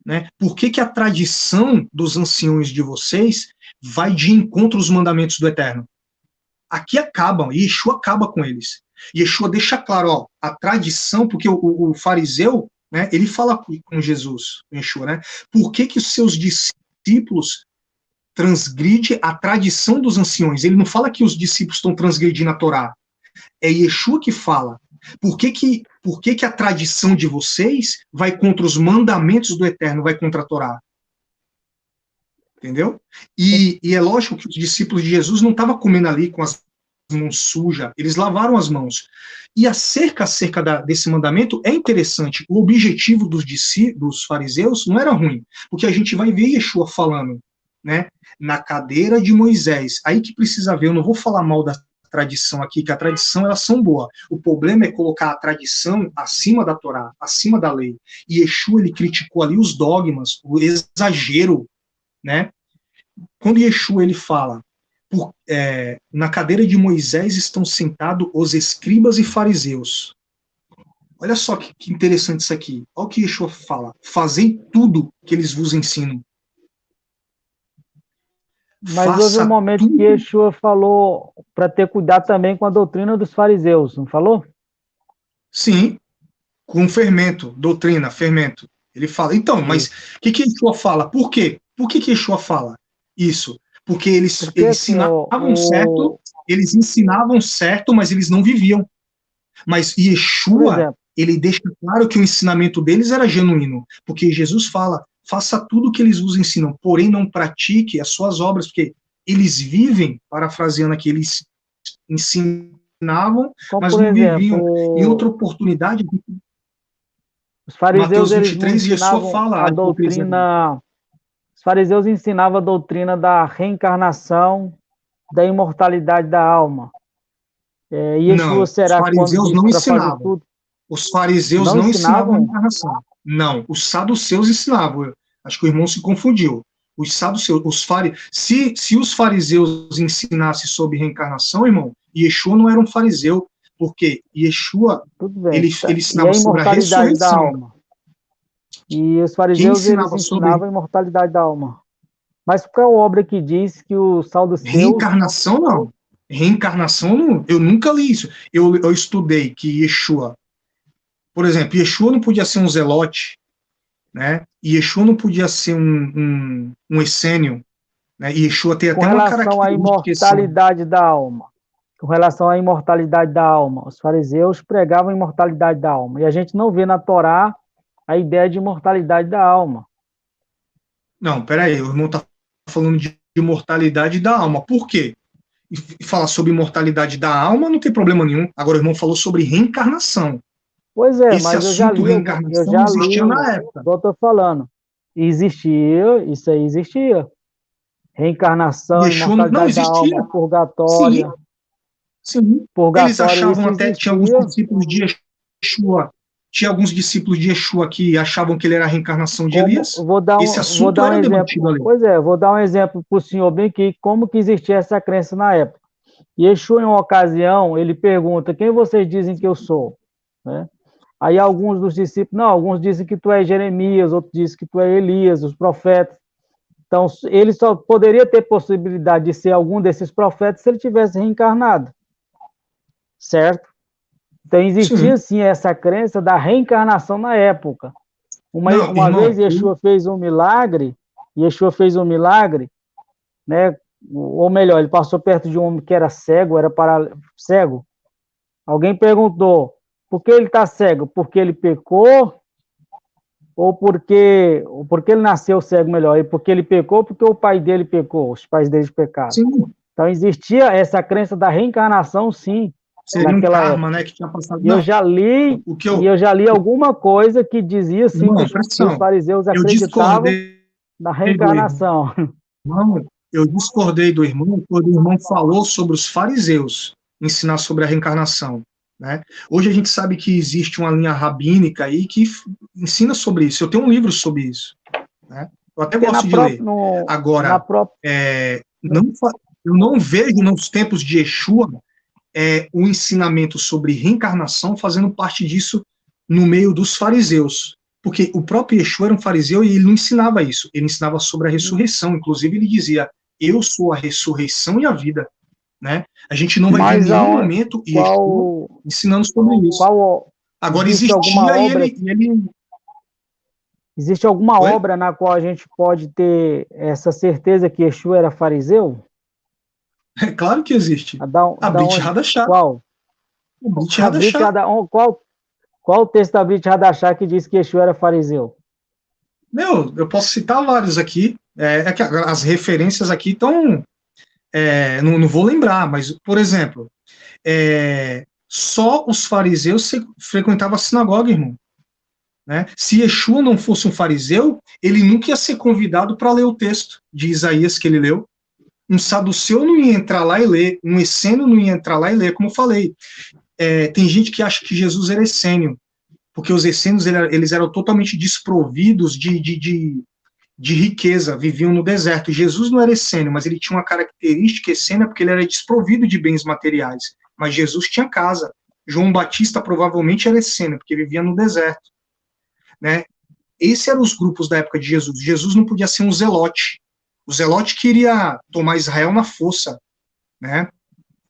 Né? Por que a tradição dos anciões de vocês vai de encontro aos mandamentos do Eterno? Aqui acabam, e Yeshua acaba com eles. Yeshua deixa claro, ó, a tradição, porque o fariseu, né, ele fala com Jesus, com Yeshua, né, por que os seus discípulos transgridem a tradição dos anciões? Ele não fala que os discípulos estão transgredindo a Torá. É Yeshua que fala. Por que a tradição de vocês vai contra os mandamentos do Eterno, vai contra a Torá? Entendeu? E é lógico que os discípulos de Jesus não estavam comendo ali com as mãos sujas, eles lavaram as mãos. E acerca desse mandamento é interessante. O objetivo dos fariseus não era ruim, porque a gente vai ver Yeshua falando, né, na cadeira de Moisés. Aí que precisa ver, eu não vou falar mal da tradição aqui, que a tradição elas são boas. O problema é colocar a tradição acima da Torá, acima da lei. E Yeshua, ele criticou ali os dogmas, o exagero, né? Quando Yeshua ele fala, na cadeira de Moisés estão sentados os escribas e fariseus. Olha só que interessante isso aqui. Olha o que Yeshua fala. Fazei tudo que eles vos ensinam. Mas houve um momento que Yeshua falou para ter cuidado também com a doutrina dos fariseus, não falou? Sim, com fermento, doutrina, fermento. Ele fala, então, mas o que Yeshua fala? Por quê? Por que Yeshua fala isso? Porque eles ensinavam certo, mas eles não viviam. Mas Yeshua, ele deixa claro que o ensinamento deles era genuíno, porque Jesus fala, faça tudo o que eles vos ensinam, porém não pratique as suas obras, porque eles vivem, parafraseando aqui, eles ensinavam, mas não viviam. Em outra oportunidade, os fariseus, Mateus 23, Yeshua fala a doutrina... Os fariseus ensinavam a doutrina da reencarnação, da imortalidade da alma. Não, os fariseus não ensinavam. Os fariseus não ensinavam a reencarnação. Não, os saduceus ensinavam. Acho que o irmão se confundiu. Os saduceus, se os fariseus ensinassem sobre reencarnação, irmão, Yeshua não era um fariseu, porque Yeshua, ele ensinava sobre a ressurreição. Da alma. E os fariseus eles ensinavam a imortalidade da alma. Mas qual obra que diz que o saduceu... Reencarnação não. Reencarnação não. Eu nunca li isso. Eu estudei que Yeshua, por exemplo, Yeshua não podia ser um zelote, né? Yeshua não podia ser um essênio, né? Yeshua tem até uma característica... Com relação à imortalidade da alma. Com relação à imortalidade da alma. Os fariseus pregavam a imortalidade da alma. E a gente não vê na Torá a ideia de imortalidade da alma. Não, peraí, o irmão está falando de imortalidade da alma. Por quê? E falar sobre imortalidade da alma não tem problema nenhum. Agora o irmão falou sobre reencarnação. Pois é, Esse mas eu já assunto li, eu reencarnação já existia li, na época. igual eu tô falando. Existia, isso aí existia. Reencarnação, Yeshua não imortalidade da alma, existia. Sim, purgatória. sim. Eles Purgatório, achavam isso até, tinha alguns existia. discípulos de Yeshua, tinha alguns discípulos de Yeshua que achavam que ele era a reencarnação de Como, Elias. Esse vou assunto dar um era exemplo. debatido ali. Pois é, vou dar um exemplo para o senhor bem que como que existia essa crença na época. Yeshua, em uma ocasião, ele pergunta: quem vocês dizem que eu sou? Né? Aí alguns dos discípulos, não, alguns dizem que tu é Jeremias, outros dizem que tu é Elias, os profetas. Então, ele só poderia ter possibilidade de ser algum desses profetas se ele tivesse reencarnado, certo? Então, existia Sim. sim essa crença da reencarnação na época. Não, Uma vez irmão, Yeshua fez um milagre, né? Ou melhor, ele passou perto de um homem que era cego, cego. Alguém perguntou: por que ele está cego? Porque ele pecou ou porque ele nasceu cego, melhor? E porque ele pecou, porque o pai dele pecou, os pais dele pecaram. sim, Então existia essa crença da reencarnação, sim, seria um naquela karma, época. né, que tinha passado. E eu Não, já li, o que e eu, eu já li alguma coisa que dizia sim irmão, que presta os atenção, fariseus eu acreditavam discordei na do reencarnação. irmão, eu discordei do irmão quando o irmão falou sobre os fariseus ensinar sobre a reencarnação, né? Hoje a gente sabe que existe uma linha rabínica aí que ensina sobre isso. Eu tenho um livro sobre isso, né? Eu até Porque gosto de ler. na Agora, própria. eu não vejo nos tempos de Yeshua o ensinamento sobre reencarnação fazendo parte disso no meio dos fariseus. Porque o próprio Yeshua era um fariseu e ele não ensinava isso. Ele ensinava sobre a ressurreição. Inclusive, ele dizia: eu sou a ressurreição e a vida. Né? A gente não vai ver em Mas nenhum momento Yeshua qual, ensinando sobre isso. qual Agora, existe alguma existia obra? e ele. Existe alguma Oi? obra na qual a gente pode ter essa certeza que Yeshua era fariseu? É claro que existe. A Da Brit onde? Hadashah. Qual? O Brit A Brit Hadashah. qual o texto da Brit Hadashah que diz que Yeshua era fariseu? Meu, eu posso citar vários aqui. É que as referências aqui estão. Não vou lembrar, mas, por exemplo, só os fariseus frequentavam a sinagoga, irmão. Né? Se Yeshua não fosse um fariseu, ele nunca ia ser convidado para ler o texto de Isaías que ele leu. Um saduceu não ia entrar lá e ler, um essênio não ia entrar lá e ler, como eu falei. Tem gente que acha que Jesus era essênio, porque os essênios eles eram totalmente desprovidos de riqueza, viviam no deserto. Jesus não era essênio, mas ele tinha uma característica essênia porque ele era desprovido de bens materiais. Mas Jesus tinha casa. João Batista provavelmente era essênio, porque vivia no deserto. Né? Esses eram os grupos da época de Jesus. Jesus não podia ser um zelote. O zelote queria tomar Israel na força. Né?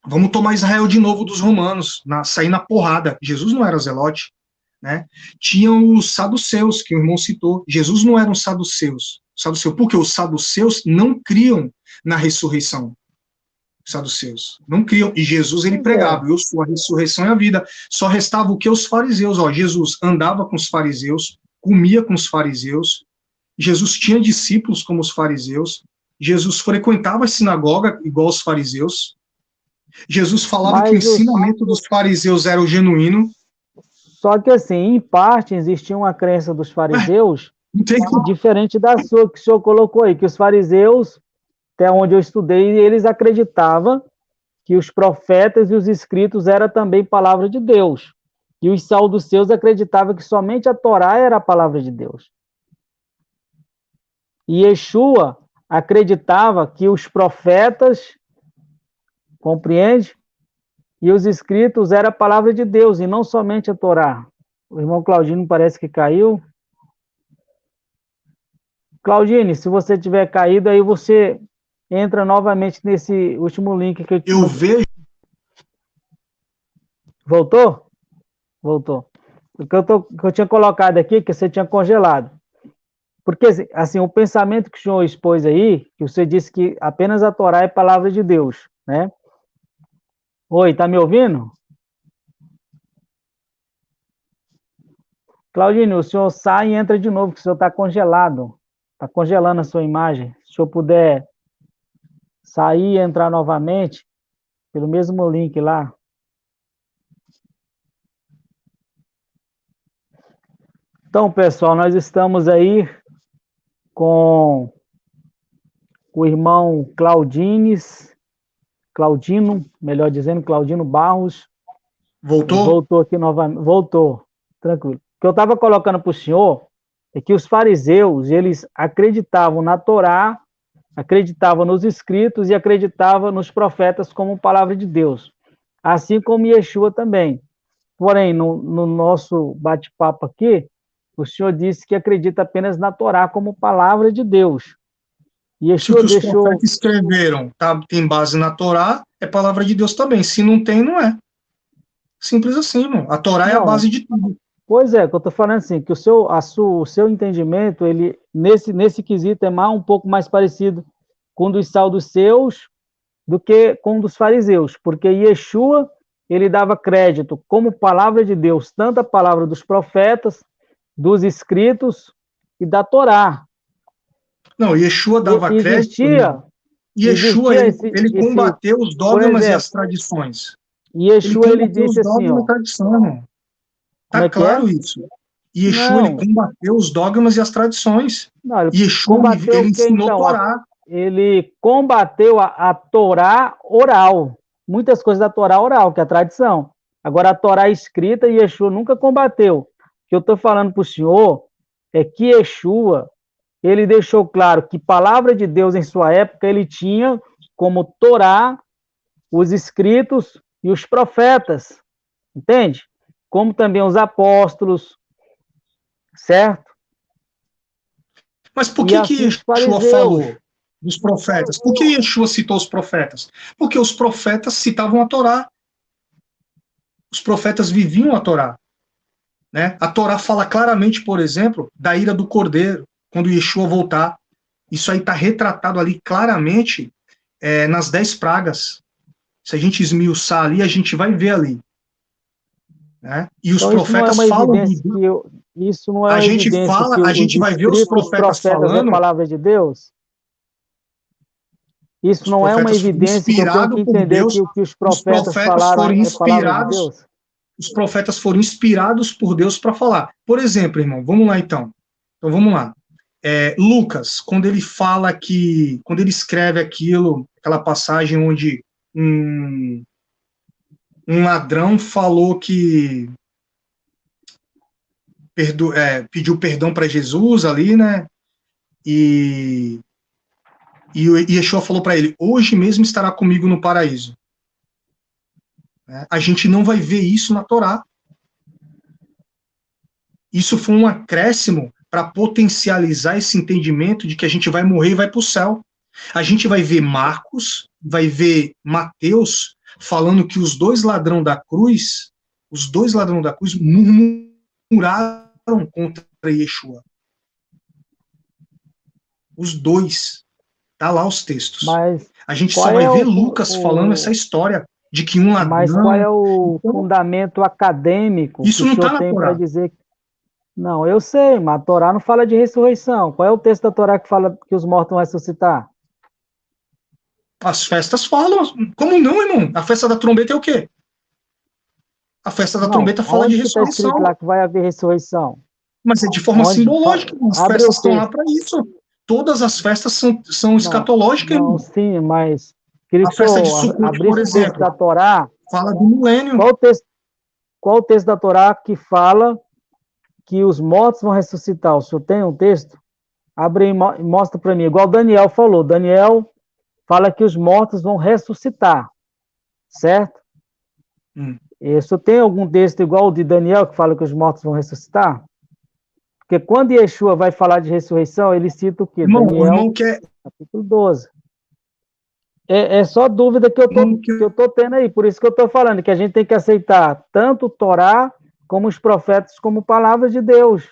Vamos tomar Israel de novo dos romanos, sair na porrada. Jesus não era zelote. Né? Tinham os saduceus, que o irmão citou. Jesus não era um saduceus. Porque os saduceus não criam na ressurreição. Os saduceus não criam. E Jesus ele Pois é. pregava: eu sou a ressurreição e a vida. Só restava o que? Os fariseus. Jesus andava com os fariseus, comia com os fariseus. Jesus tinha discípulos como os fariseus. Jesus frequentava a sinagoga igual os fariseus. Jesus falava que o Mas ensinamento dos fariseus era o genuíno. só que assim, em parte existia uma crença dos fariseus Não tem como. diferente da sua que o senhor colocou aí, que os fariseus, até onde eu estudei, eles acreditavam que os profetas e os escritos era também palavra de Deus. E os saduceus acreditavam que somente a Torá era a palavra de Deus. E Yeshua acreditava que os profetas, compreende? E os escritos era a palavra de Deus, e não somente a Torá. O irmão Claudino parece que caiu. Claudine, se você tiver caído, aí você entra novamente nesse último link que eu te... Eu vejo. Voltou? Voltou. O que eu tinha colocado aqui, que você tinha congelado. Porque, assim, o pensamento que o senhor expôs aí, que você disse que apenas a Torá é palavra de Deus, né? Oi, tá me ouvindo? Claudine, o senhor sai e entra de novo, que o senhor está congelado. Está congelando a sua imagem. Se o senhor puder sair e entrar novamente, pelo mesmo link lá. Então, pessoal, nós estamos aí com o irmão Claudino, melhor dizendo, Claudino Barros. Ele Voltou? voltou aqui novamente, voltou, tranquilo. O que eu estava colocando para o senhor é que os fariseus, eles acreditavam na Torá, acreditavam nos escritos e acreditavam nos profetas como palavra de Deus, assim como Yeshua também. Porém, no nosso bate-papo aqui, o senhor disse que acredita apenas na Torá como palavra de Deus. Se o Yeshua que os deixou... profetas escreveram tem base na Torá, é palavra de Deus também. Se não tem, não é. Simples assim, irmão. A Torá é a Não, base de tudo. pois é, que eu estou falando assim, que o seu entendimento, ele, nesse quesito, é um pouco mais parecido com o dos saduceus do que com o dos fariseus, porque Yeshua, ele dava crédito como palavra de Deus, tanto a palavra dos profetas, dos escritos e da Torá. Não, Yeshua E dava crédito, irmão. existia, Yeshua, existia ele combateu os por dogmas e exemplo, as tradições. Ele Yeshua, ele combateu disse os assim, dogmas e a ó, tradição, irmão. como Tá é que é? claro isso. Yeshua, ele Não, combateu os dogmas e as tradições. não, ele Yeshua, combateu ele o que ensinou então? Torá. Ele combateu a Torá oral, muitas coisas da Torá oral, que é a tradição. Agora, a Torá escrita, Yeshua nunca combateu. O que eu estou falando para o senhor é que Yeshua, ele deixou claro que palavra de Deus em sua época, ele tinha como Torá, os escritos e os profetas, entende? Como também os apóstolos, certo? Mas por E que assim os Yeshua fariseus. falou dos profetas? Por que Yeshua citou os profetas? Porque os profetas citavam a Torá. Os profetas viviam a Torá. Né? A Torá fala claramente, por exemplo, da ira do cordeiro, quando Yeshua voltar. Isso aí está retratado ali claramente nas 10 pragas. Se a gente esmiuçar ali, a gente vai ver ali. Né? E os Então, isso não é profetas uma falam de evidência que isso não é a uma gente evidência fala, que a os gente vai ver os escritos, os profetas profetas é falando, palavra de Deus? Isso os não é uma profetas foram evidência que eu tenho que inspirados por entender que Deus, o que os os profetas profetas falaram foram é palavra de inspirados, Deus? os profetas foram inspirados por Deus para falar. Por exemplo, irmão, vamos lá então. Então vamos lá. Lucas, quando ele fala que, quando ele escreve aquilo, aquela passagem onde um ladrão falou que pediu perdão para Jesus ali, né? E Yeshua falou para ele: hoje mesmo estará comigo no paraíso. A gente não vai ver isso na Torá. Isso foi um acréscimo para potencializar esse entendimento de que a gente vai morrer e vai para o céu. A gente vai ver Marcos, vai ver Mateus falando que os dois ladrões da cruz murmuraram contra Yeshua. Os dois. Tá lá os textos. Mas A gente qual só vai é ver Lucas falando essa história de que um mas qual ladrão. é o Então, fundamento acadêmico que isso o não senhor está na tem para Torá. dizer? Não, eu sei, mas a Torá não fala de ressurreição. Qual é o texto da Torá que fala que os mortos vão ressuscitar? As festas falam. Como não, irmão? A festa da trombeta é o quê? A festa da Não, trombeta fala de onde que está escrito ressurreição. lá que vai haver ressurreição? Mas é de forma Onde? simbológica. As Abre o festas estão lá texto. para isso. Todas as festas são Não, escatológicas, não, irmão. sim, mas queria A que o festa de senhor Sukkot, por abrisse o texto exemplo, da Torá. fala do milênio. Qual o texto, qual o texto da Torá que fala que os mortos vão ressuscitar? O senhor tem um texto? Abre e mostra para mim, igual Daniel falou. Daniel fala que os mortos vão ressuscitar, certo? E o senhor tem algum texto igual o de Daniel que fala que os mortos vão ressuscitar? Porque quando Yeshua vai falar de ressurreição, ele cita o quê? Irmão, o Daniel, irmão quer. capítulo 12. É só dúvida que eu tô tendo aí, por isso que eu estou falando, que a gente tem que aceitar tanto o Torá como os profetas como palavras de Deus.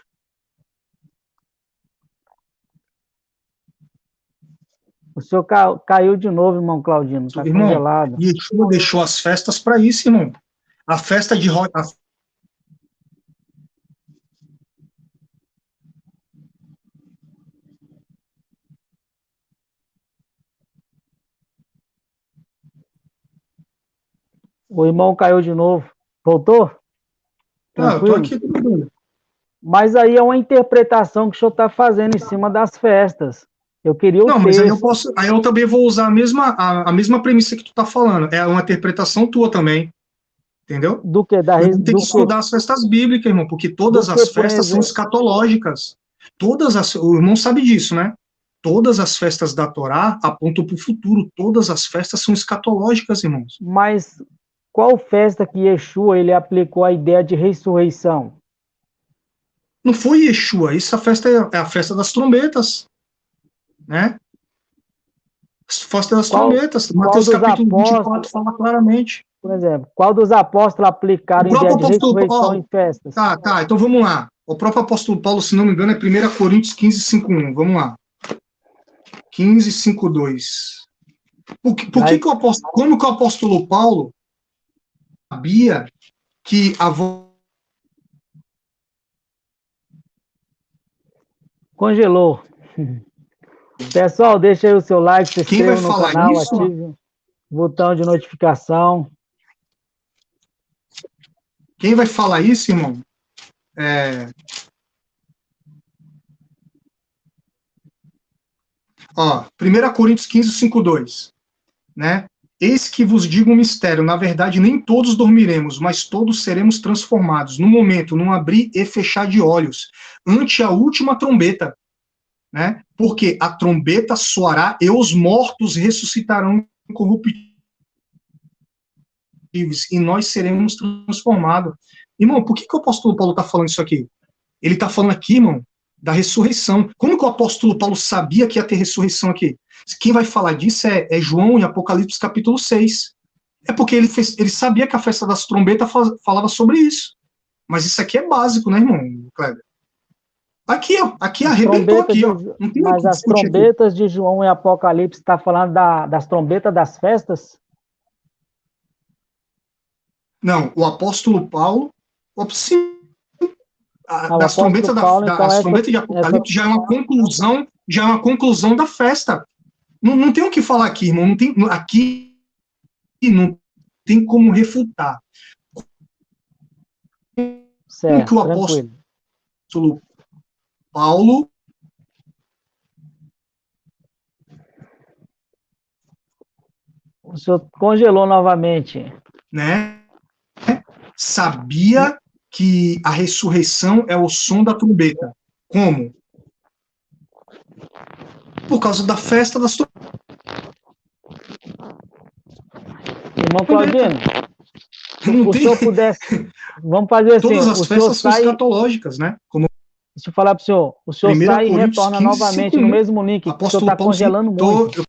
O senhor caiu de novo, irmão Claudino, está Irmão, congelado. Yeshua deixou as festas para isso, irmão. A festa de O irmão caiu de novo. Voltou? eu tô Tranquilo? aqui tudo bem. Mas aí é uma interpretação que o senhor está fazendo em cima das festas. Eu queria o Não, mas texto. aí eu também vou usar a mesma premissa que tu tá falando. É uma interpretação tua também, entendeu? Do que? O irmão tem que estudar as festas bíblicas, irmão, porque Do todas que, as por festas são exemplo? escatológicas. O irmão sabe disso, né? Todas as festas da Torá apontam para o futuro. Todas as festas são escatológicas, irmãos. Mas qual festa que Yeshua ele aplicou a ideia de ressurreição? Não foi Yeshua, essa festa é a festa das trombetas, né? A festa das Qual, trombetas. qual Mateus dos capítulo apóstolos, 24 fala claramente. por exemplo, qual dos apóstolos O aplicaram a ideia próprio de apóstolo ressurreição Paulo. em festas? Tá, então vamos lá. O próprio apóstolo Paulo, se não me engano, é 1 Coríntios 15, 5:1. Vamos lá. 15, 5:2. Mas, Como que o apóstolo Paulo sabia que a voz. congelou. Pessoal, deixa aí o seu like, se Quem vai inscreva no falar canal, isso? ative o botão de notificação. Quem vai falar isso, irmão? Ó, 1 Coríntios 15, 5:2, né? Eis que vos digo um mistério, na verdade nem todos dormiremos, mas todos seremos transformados, no momento, num abrir e fechar de olhos, ante a última trombeta, né? Porque a trombeta soará e os mortos ressuscitarão incorruptíveis e nós seremos transformados. Irmão, por que o apóstolo Paulo está falando isso aqui? Ele está falando aqui, irmão, da ressurreição. Como que o apóstolo Paulo sabia que ia ter ressurreição aqui? Quem vai falar disso é João em Apocalipse capítulo 6. É porque ele sabia que a festa das trombetas falava sobre isso. Mas isso aqui é básico, né, irmão, Kleber? Aqui, ó, aqui As arrebentou trombetas aqui, de, ó. Não tem o mas que as discutir aqui. trombetas de João em Apocalipse está falando das trombetas das festas? Não, o apóstolo Paulo, sim, O apóstolo Paulo, então, das trombetas de Apocalipse já é uma conclusão da festa. Não tem o que falar aqui, irmão. Não tem, aqui não tem como refutar. Como que certo, o tranquilo. apóstolo Paulo, O senhor congelou novamente. né, sabia que a ressurreição é o som da trombeta? Como? Por causa da festa das Irmão trombetas. Claudino, Não o tem... senhor pudesse. Vamos fazer assim: Todas as o senhor festas são sai. escatológicas, né? Como Deixa eu falar para o senhor 1 sai e Coríntios retorna 15, novamente no 5:1. mesmo link, que o senhor Apóstolo está Paulo congelando muito.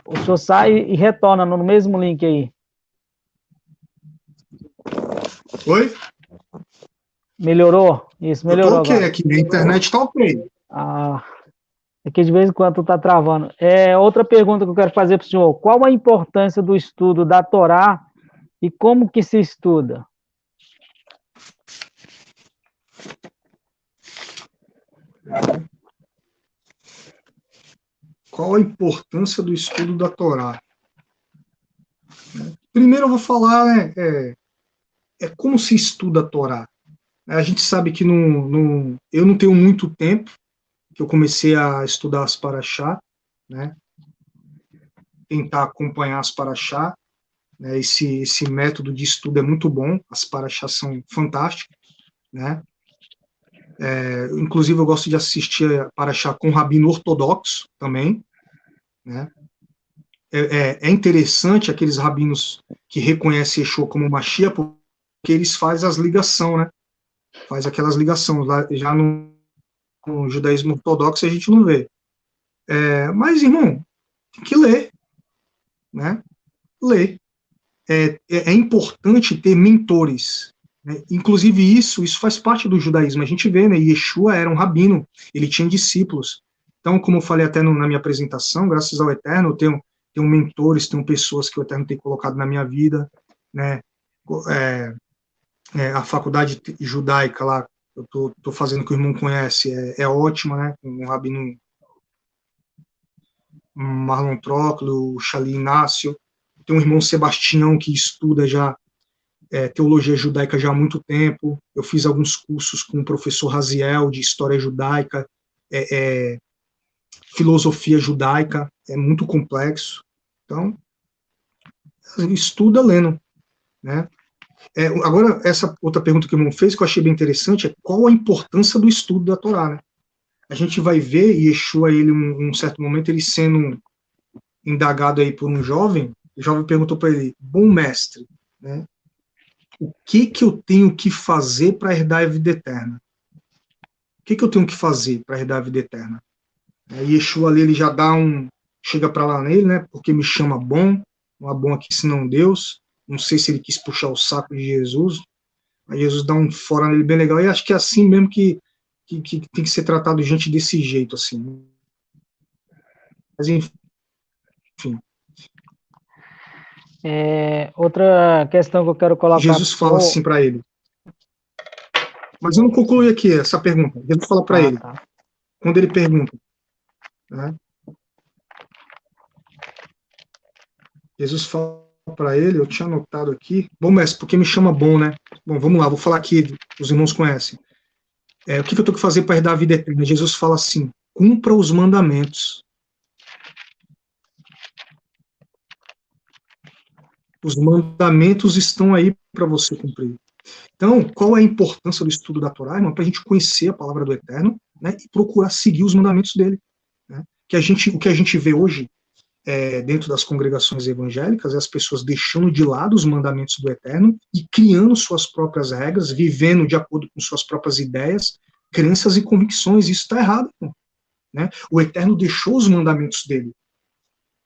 O senhor sai e retorna no mesmo link aí. Oi? Melhorou? Isso, Eu tô melhorou ok agora. aqui, minha internet tá ok. Ah, é que de vez em quando está travando. Outra pergunta que eu quero fazer para o senhor: qual a importância do estudo da Torá e como que se estuda? Qual a importância do estudo da Torá? Primeiro eu vou falar, né, como se estuda a Torá. A gente sabe que eu não tenho muito tempo que eu comecei a estudar as Paraxá, né, tentar acompanhar as Paraxá, né, esse método de estudo é muito bom, as Paraxá são fantásticas, né, inclusive eu gosto de assistir a Paraxá com rabino ortodoxo também, né, é interessante aqueles rabinos que reconhecem Yeshua como Mashiach, porque eles fazem as ligações, né? Faz aquelas ligações. Lá, já no judaísmo ortodoxo a gente não vê. Mas, irmão, tem que ler, né? Ler. É importante ter mentores. Né? Inclusive isso faz parte do judaísmo. A gente vê, né? Yeshua era um rabino, ele tinha discípulos. Então, como eu falei até na minha apresentação, graças ao Eterno, eu tenho mentores, tenho pessoas que o Eterno tem colocado na minha vida, né? A faculdade judaica lá, eu tô fazendo que o irmão conhece, é ótima, né? Com o rabino Marlon Trócolo, o Xali Inácio, tem um irmão Sebastião que estuda já teologia judaica já há muito tempo, eu fiz alguns cursos com o professor Raziel de história judaica, filosofia judaica, é muito complexo. Então, estuda lendo, né? Agora, essa outra pergunta que o irmão fez, que eu achei bem interessante, é qual a importância do estudo da Torá, né? A gente vai ver Yeshua, ele, um certo momento, ele sendo indagado aí por um jovem, o jovem perguntou para ele, bom mestre, né? O que eu tenho que fazer para herdar a vida eterna? O que eu tenho que fazer para herdar a vida eterna? E Yeshua ali, ele já dá chega para lá nele, né? Porque me chama bom, não há bom aqui senão Deus. Não sei se ele quis puxar o saco de Jesus, mas Jesus dá um fora nele bem legal. E acho que é assim mesmo que tem que ser tratado gente desse jeito, assim. Mas enfim. Outra questão que eu quero colocar para Jesus o fala senhor. assim para ele. Mas eu não concluí aqui essa pergunta. Jesus fala para ele. Tá. Quando ele pergunta, né? Jesus fala para ele, eu tinha anotado aqui. Bom, mestre, porque me chama bom, né? Bom, vamos lá, vou falar aqui, os irmãos conhecem. O que eu tenho que fazer para herdar a vida eterna? Jesus fala assim, cumpra os mandamentos. Os mandamentos estão aí para você cumprir. Então, qual é a importância do estudo da Torá, irmão? Para a gente conhecer a palavra do Eterno, né, e procurar seguir os mandamentos dele. Né? O que a gente vê hoje dentro das congregações evangélicas é as pessoas deixando de lado os mandamentos do Eterno e criando suas próprias regras, vivendo de acordo com suas próprias ideias, crenças e convicções. Isso está errado. Né? O Eterno deixou os mandamentos dele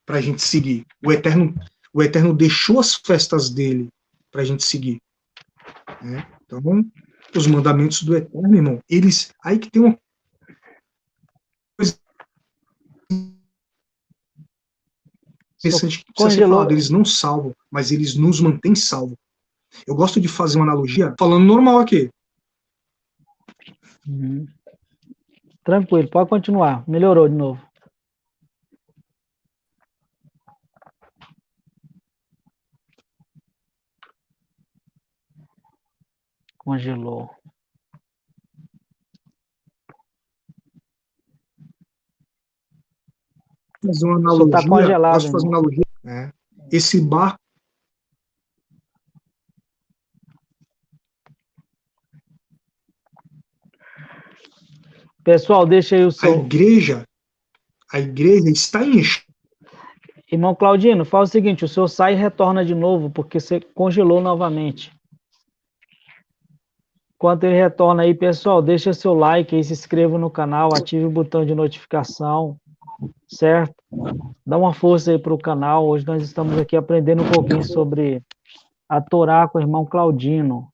para a gente seguir. O Eterno deixou as festas dele para a gente seguir. Né? Então, os mandamentos do Eterno, irmão, eles. Aí que tem uma coisa interessante que precisa ser falado. Eles não salvam, mas eles nos mantêm salvos. Eu gosto de fazer uma analogia, falando normal aqui. Tranquilo, pode continuar. Melhorou de novo. Congelou. Fazer uma analogia, tá congelado, posso fazer uma analogia? Esse barco. Pessoal, deixa aí o seu. A igreja está em. Irmão Claudino, fala o seguinte, o senhor sai e retorna de novo, porque você congelou novamente. Enquanto ele retorna aí, pessoal, deixa seu like aí, se inscreva no canal, ative o botão de notificação, certo? Dá uma força aí para o canal. Hoje nós estamos aqui aprendendo um pouquinho sobre a Torá com o irmão Claudino.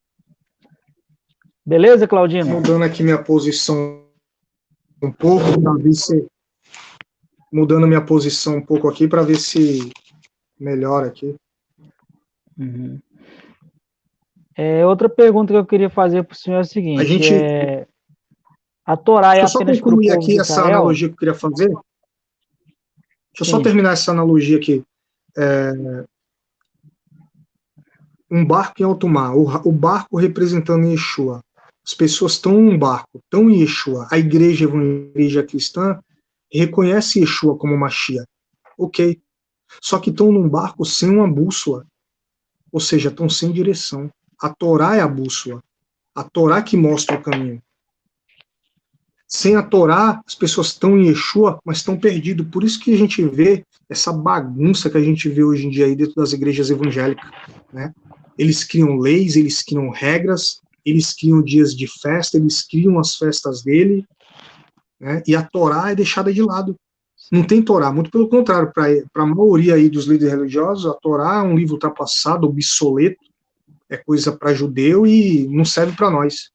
Beleza, Claudino? Mudando aqui minha posição um pouco, para ver se. Mudando minha posição um pouco aqui, para ver se melhora aqui. Uhum. Outra pergunta que eu queria fazer para o senhor é a seguinte: a Torá é apenas para o povo de Israel? Essa analogia que eu queria fazer. Deixa eu só terminar essa analogia aqui. Um barco em alto mar, o barco representando Yeshua. As pessoas estão num barco, estão em Yeshua. A igreja evangélica cristã reconhece Yeshua como Mashiach. Ok. Só que estão num barco sem uma bússola. Ou seja, estão sem direção. A Torá é a bússola. A Torá que mostra o caminho. Sem a Torá, as pessoas estão em Yeshua, mas estão perdidas. Por isso que a gente vê essa bagunça que a gente vê hoje em dia aí dentro das igrejas evangélicas. Né? Eles criam leis, eles criam regras, eles criam dias de festa, eles criam as festas dele, né? E a Torá é deixada de lado. Não tem Torá, muito pelo contrário, para a maioria aí dos líderes religiosos, a Torá é um livro ultrapassado, obsoleto, é coisa para judeu e não serve para nós.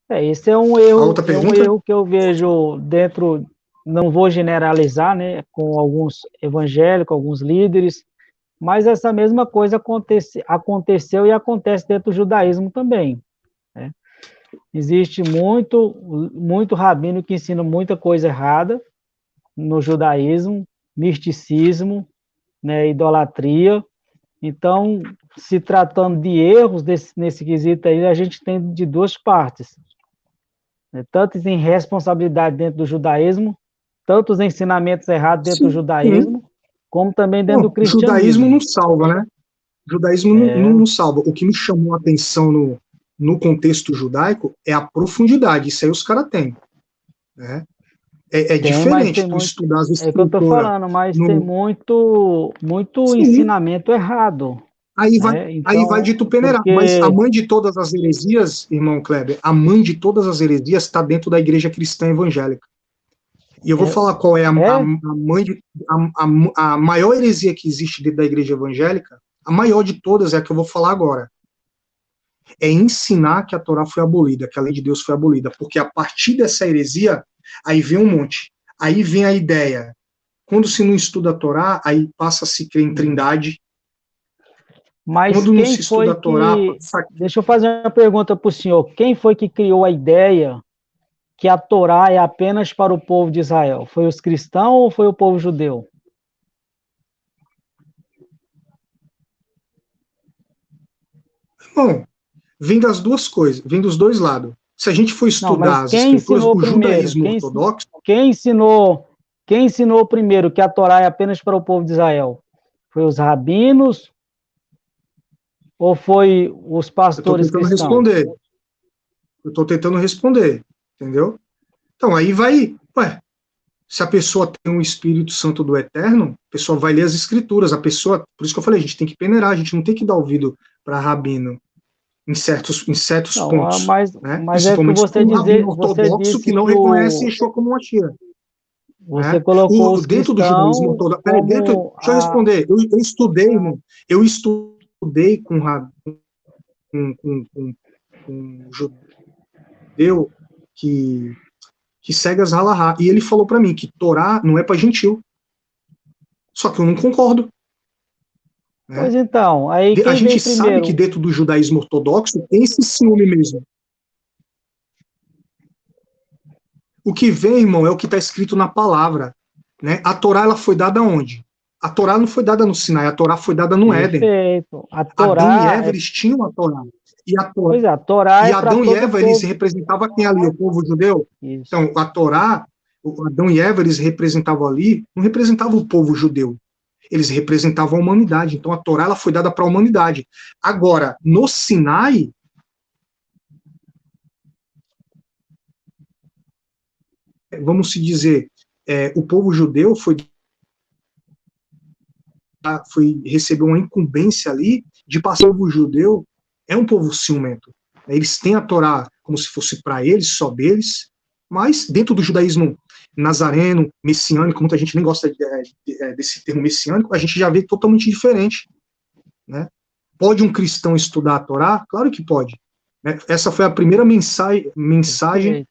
Esse é um erro que eu vejo dentro, não vou generalizar, né, com alguns evangélicos, alguns líderes, mas essa mesma coisa aconteceu e acontece dentro do judaísmo também. Né? Existe muito rabino que ensina muita coisa errada no judaísmo, misticismo, né, idolatria. Então, se tratando de erros nesse quesito aí, a gente tem de duas partes, né? Tanto em responsabilidade dentro do judaísmo, tanto os ensinamentos errados dentro do Sim, sim. judaísmo, como também dentro do Bom, o judaísmo cristianismo. não salva, né? O judaísmo É, não salva. O que me chamou a atenção no contexto judaico é a profundidade. Isso aí os caras têm, né? É mas diferente tem tu muito, estudar as é que eu estou escrituras falando, mas tem no... muito Sim, ensinamento errado, né? aí vai de Então, tu peneirar. Mas a porque, mãe de todas as heresias, irmão Kleber, a mãe de todas as heresias está dentro da igreja cristã evangélica. E eu vou é, falar qual é é, mãe a maior heresia que existe dentro da igreja evangélica, a maior de todas é a que eu vou falar agora. É ensinar que a Torá foi abolida, que a lei de Deus foi abolida. Porque a partir dessa heresia, aí vem um monte. Aí vem a ideia. Quando se não estuda a Torá, aí passa a se crer em trindade. mas Quando não quem se estuda foi a Torá, que, passa... deixa eu fazer uma pergunta para o senhor, quem foi que criou a ideia que a Torá é apenas para o povo de Israel? Foi os cristãos ou foi o povo judeu? Bom, vem das duas coisas, vem dos dois lados. Se a gente for Não, mas estudar as quem escrituras, ensinou o primeiro? judaísmo ortodoxo, Quem ensinou, quem ensinou primeiro que a Torá é apenas para o povo de Israel? Foi os rabinos ou foi os eu estou pastores tentando cristãos? responder. Eu estou tentando responder, entendeu? Então, aí vai, ué, se a pessoa tem um Espírito Santo do Eterno, a pessoa vai ler as Escrituras, a pessoa, por isso que eu falei, a gente tem que peneirar, a gente não tem que dar ouvido para rabino em certos Não, pontos, né? mas é que Principalmente se for você um rabino dizer, você ortodoxo que disse não que reconhece Yeshua como uma tia, você né? colocou os Dentro do judaísmo cristãos ortodoxo, peraí, como deixa eu responder, eu estudei, irmão, eu estudei com um judeu que segue as halahá, e ele falou para mim que Torá não é para gentil, só que eu não concordo, Pois né? então, aí A quem gente veio sabe que primeiro? dentro do judaísmo ortodoxo tem esse ciúme mesmo. O que vem, irmão, é o que está escrito na palavra, né? A Torá ela foi dada onde? A Torá não foi dada no Sinai, a Torá foi dada no Éden. Perfeito. A Adão e Torá Eva, é, eles tinham a Torá. E, pois é, a Torá e é para Adão e todo o Eva, eles povo. representavam quem ali? O povo judeu? Isso. Então, a Torá, Adão e Eva, eles representavam ali, não representavam o povo judeu. Eles representavam a humanidade. Então, a Torá ela foi dada para a humanidade. Agora, no Sinai, vamos se dizer, o povo judeu foi receber uma incumbência ali de passar. O povo judeu é um povo ciumento. Eles têm a Torá como se fosse para eles, só deles, mas dentro do judaísmo nazareno, messiânico, muita gente nem gosta desse termo messiânico, a gente já vê totalmente diferente, né? Pode um cristão estudar a Torá? Claro que pode, né? Essa foi a primeira mensagem Perfeito.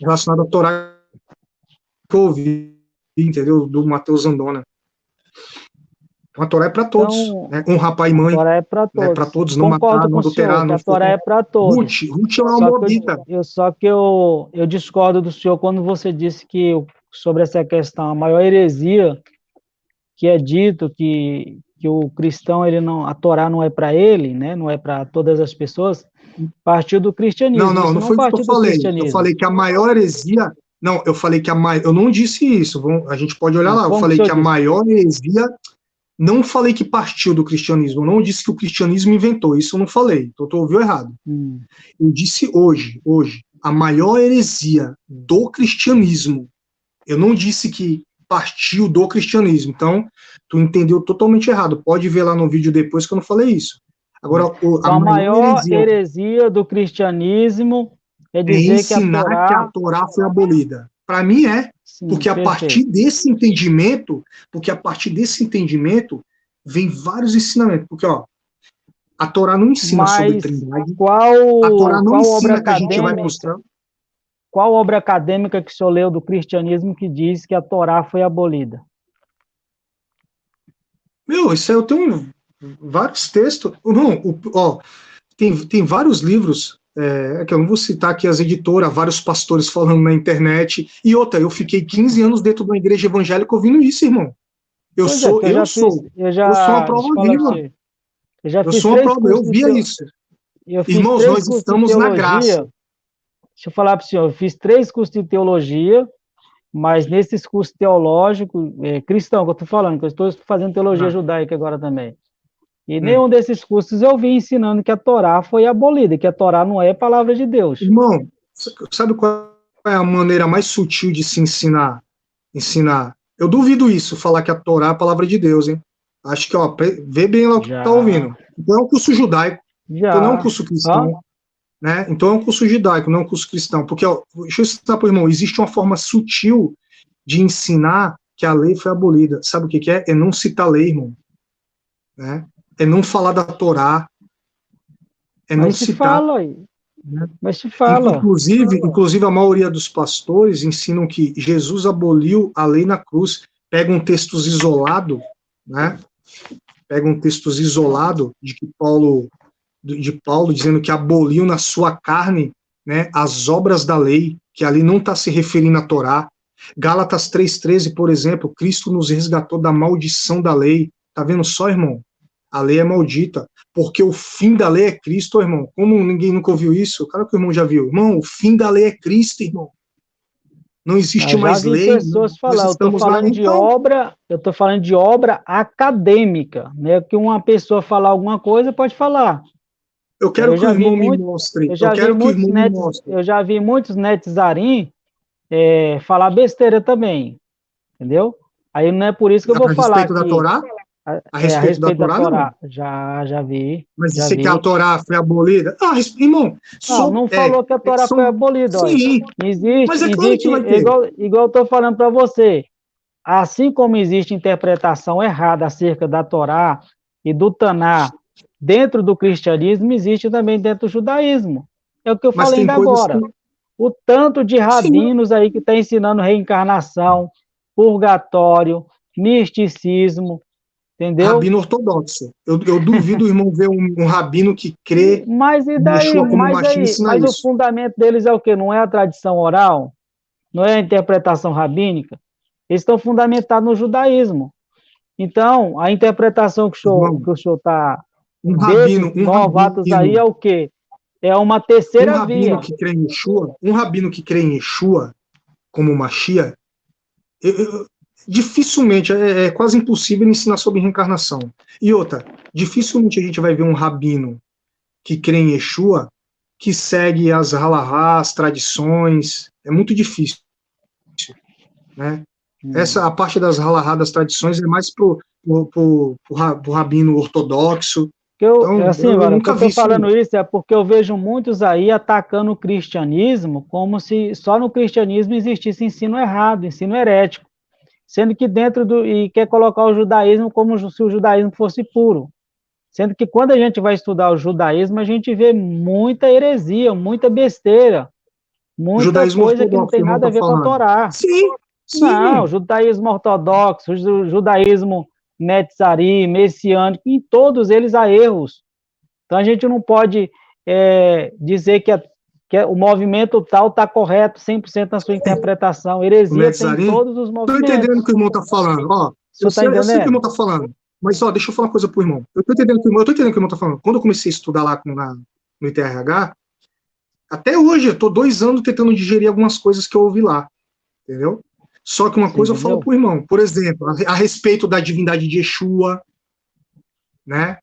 relacionada à Torá que eu ouvi, entendeu? Do Mateus Andona. Então, a Torá é para todos, Então, né? Honrar pai e a mãe, Torá é para né? Para todos. todos, não matar, Concordo não com o senhor adulterar, que não a Torá é furtar. para todos. Ruth é uma Só que moabita. eu discordo do senhor quando você disse que sobre essa questão, a maior heresia que é dito que o cristão ele não, a Torá não é para ele, né? Não é para todas as pessoas. Partiu do Não, cristianismo. não, Isso não não foi isso que eu partiu do falei. Eu cristianismo. falei que a maior heresia. Não, eu falei que eu não disse isso. A gente pode olhar Não, lá. Eu como que o falei senhor que a disse? maior heresia. Não falei que partiu do cristianismo. Eu não disse que o cristianismo inventou. Isso eu não falei. Então tu ouviu errado. Hum. Eu disse hoje, a maior heresia do cristianismo. Eu não disse que partiu do cristianismo. Então, tu entendeu totalmente errado. Pode ver lá no vídeo depois que eu não falei isso. Agora, a Então, a maior maior heresia heresia do cristianismo é é dizer que a ensinar que a Torá. Torá foi abolida. Para mim é, Sim, porque perfeito. a partir desse entendimento vem vários ensinamentos. Porque ó, a Torá não ensina sobre Mas trindade, a Torá qual, não qual obra ensina que a gente vai para o acadêmica, céu. qual obra acadêmica que o senhor leu do cristianismo que diz que a Torá foi abolida? Meu, isso aí eu tenho vários textos. Não, ó, tem vários livros, que eu não vou citar aqui as editoras, vários pastores falando na internet. E outra, eu fiquei 15 anos dentro de uma igreja evangélica ouvindo isso, irmão. Eu Pois é, sou, que eu eu já fiz, sou, eu sou uma prova deixa eu falar pra viva. você, Eu sou uma prova, eu via isso. Irmãos, nós estamos na graça. Deixa eu falar para o senhor, eu fiz 3 cursos de teologia, mas nesses cursos teológicos, cristão, que eu estou falando, que eu estou fazendo teologia judaica agora também. E nenhum desses cursos eu vi ensinando que a Torá foi abolida, que a Torá não é palavra de Deus. Irmão, sabe qual é a maneira mais sutil de se ensinar? Eu duvido isso, falar que a Torá é a palavra de Deus, hein? Acho que, ó, vê bem lá o que tá ouvindo. Então é um curso judaico, então não é um curso cristão. Né? Então é um curso judaico, não é um curso cristão, porque ó, deixa eu ensinar para o irmão, existe uma forma sutil de ensinar que a lei foi abolida. Sabe o que é? É não citar a lei, irmão. Né? É não falar da Torá, é não citar. Né? Mas te fala. Inclusive, a maioria dos pastores ensinam que Jesus aboliu a lei na cruz. Pegam textos isolados, né? Pegam textos isolados de Paulo dizendo que aboliu na sua carne, né, as obras da lei, que ali não está se referindo à Torá. Gálatas 3,13, por exemplo, Cristo nos resgatou da maldição da lei. Tá vendo só, irmão? A lei é maldita, porque o fim da lei é Cristo, irmão. Como ninguém nunca ouviu isso? Claro que o irmão já viu. Irmão, o fim da lei é Cristo, irmão. Não existe mais lei. Pessoas falar, eu estou falando de obra, eu estou falando de obra acadêmica, né? Que uma pessoa falar alguma coisa pode falar. Eu quero que o irmão me mostre. Eu já vi muitos netzarim falar besteira também, entendeu? Aí não é por isso que eu vou falar aqui. A respeito da Torá? A respeito da Torá, já vi. Mas disse que a Torá foi abolida? Irmão, não falou que a Torá foi abolida. Sim, existe, mas é claro que vai ter. Igual eu estou falando para você, assim como existe interpretação errada acerca da Torá e do Taná dentro do cristianismo, existe também dentro do judaísmo. É o que eu falei ainda agora. O tanto de rabinos aí que está ensinando reencarnação, purgatório, misticismo, entendeu? Rabino ortodoxo. Eu duvido o irmão ver um rabino que crê mas e daí, mas o fundamento deles é o quê? Não é a tradição oral? Não é a interpretação rabínica? Eles estão fundamentados no judaísmo. Então, a interpretação que o senhor está novatos aí é o quê? É uma terceira via. Um rabino que crê em Yeshua como Mashiach, dificilmente, é quase impossível ensinar sobre reencarnação. E outra, dificilmente a gente vai ver um rabino que crê em Yeshua que segue as halahá, as tradições. É muito difícil. Né? A parte das halahá, das tradições, é mais pro rabino ortodoxo. Eu estou falando isso é porque eu vejo muitos aí atacando o cristianismo como se só no cristianismo existisse ensino errado, ensino herético, sendo que e quer colocar o judaísmo como se o judaísmo fosse puro, sendo que quando a gente vai estudar o judaísmo, a gente vê muita heresia, muita besteira, muita coisa que não tem nada a ver com a Torá. Sim. Não, o judaísmo ortodoxo, o judaísmo Netzari, messiânico, em todos eles há erros. Então a gente não pode dizer que o movimento tal está correto 100% na sua interpretação. Heresia tem todos os movimentos. Estou entendendo o que o irmão está falando. Eu sei o que o irmão está falando. Mas deixa eu falar uma coisa para o irmão. Eu estou entendendo o que o irmão está falando. Quando eu comecei a estudar lá no ITRH, até hoje, eu estou 2 anos tentando digerir algumas coisas que eu ouvi lá. Entendeu? Só que uma coisa eu falo para o irmão, por exemplo, a respeito da divindade de Yeshua, né?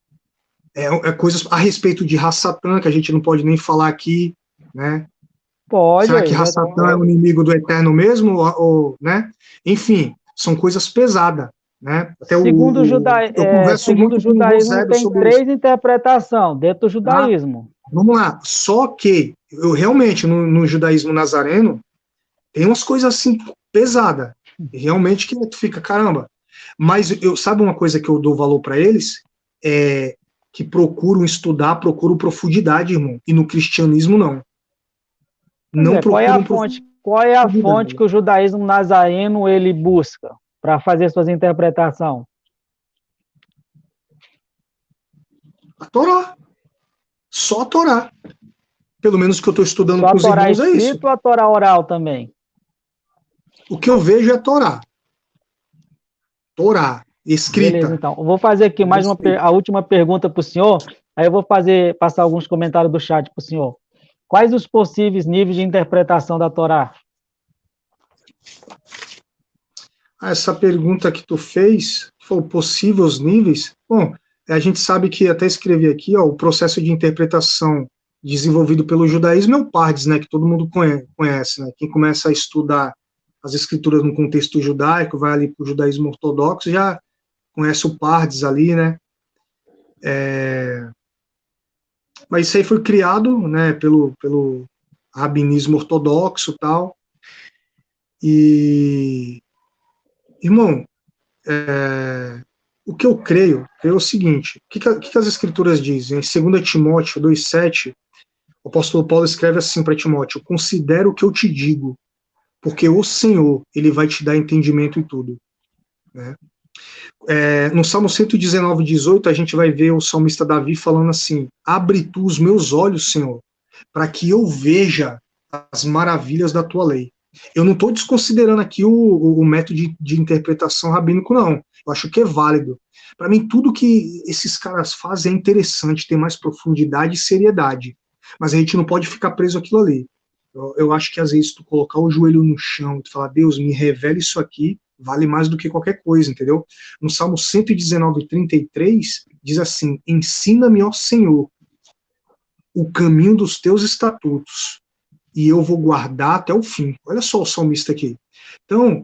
Coisas a respeito de Hassatan, que a gente não pode nem falar aqui, né? Pode. Será que Hassatan é o inimigo do Eterno mesmo? Né? Enfim, são coisas pesadas. Né? Segundo o judaísmo, tem 3 interpretações dentro do judaísmo. Vamos lá. Só que, eu realmente, no judaísmo nazareno, tem umas coisas assim pesadas. Realmente que tu fica, caramba. Mas sabe uma coisa que eu dou valor para eles? É que procuram estudar, procuram profundidade, irmão. E no cristianismo, não. Qual é a fonte que o judaísmo nazareno ele busca para fazer suas interpretações? A Torá. Só a Torá. Pelo menos o que eu estou estudando com os irmãos é isso. Ou a Torá oral também? O que eu vejo é Torá. Torá. escrita. Beleza, então. Eu vou fazer aqui mais a última pergunta para o senhor, aí eu vou passar alguns comentários do chat para o senhor. Quais os possíveis níveis de interpretação da Torá? Essa pergunta que tu fez, foi possíveis níveis? Bom, a gente sabe que até escrevi aqui, ó, o processo de interpretação desenvolvido pelo judaísmo é o Pardes, né, que todo mundo conhece, né? Quem começa a estudar as escrituras no contexto judaico, vai ali para o judaísmo ortodoxo, já conhece o Pardes ali, né? Mas isso aí foi criado, né, pelo rabinismo ortodoxo e tal. E, irmão, o que eu creio é o seguinte: o que as escrituras dizem? Em 2 Timóteo 2,7, o apóstolo Paulo escreve assim para Timóteo: considera o que eu te digo, porque o Senhor, ele vai te dar entendimento em tudo. Né? No Salmo 119:18, a gente vai ver o salmista Davi falando assim: abre tu os meus olhos, Senhor, para que eu veja as maravilhas da tua lei. Eu não estou desconsiderando aqui o método de interpretação rabínico, não. Eu acho que é válido. Para mim, tudo que esses caras fazem é interessante, tem mais profundidade e seriedade. Mas a gente não pode ficar preso àquilo ali. Eu acho que às vezes tu colocar o joelho no chão e tu falar, Deus, me revela isso aqui, vale mais do que qualquer coisa, entendeu? No Salmo 119:33, diz assim: ensina-me, ó Senhor, o caminho dos teus estatutos, e eu vou guardar até o fim. Olha só o salmista aqui. Então,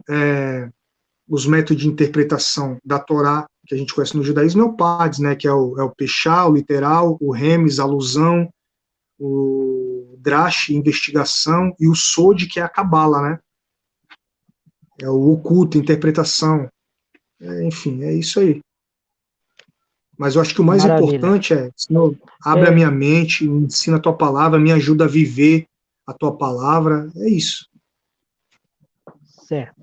os métodos de interpretação da Torá, que a gente conhece no judaísmo, é o Pardes, né, que é o Peshá, o literal, o Remes, alusão, o Drash, investigação, e o Sod, que é a Cabala, né? É o oculto, interpretação. Enfim, é isso aí. Mas eu acho que o mais Maravilha. importante Senhor, abre a minha mente, me ensina a tua palavra, me ajuda a viver a tua palavra. É isso. Certo.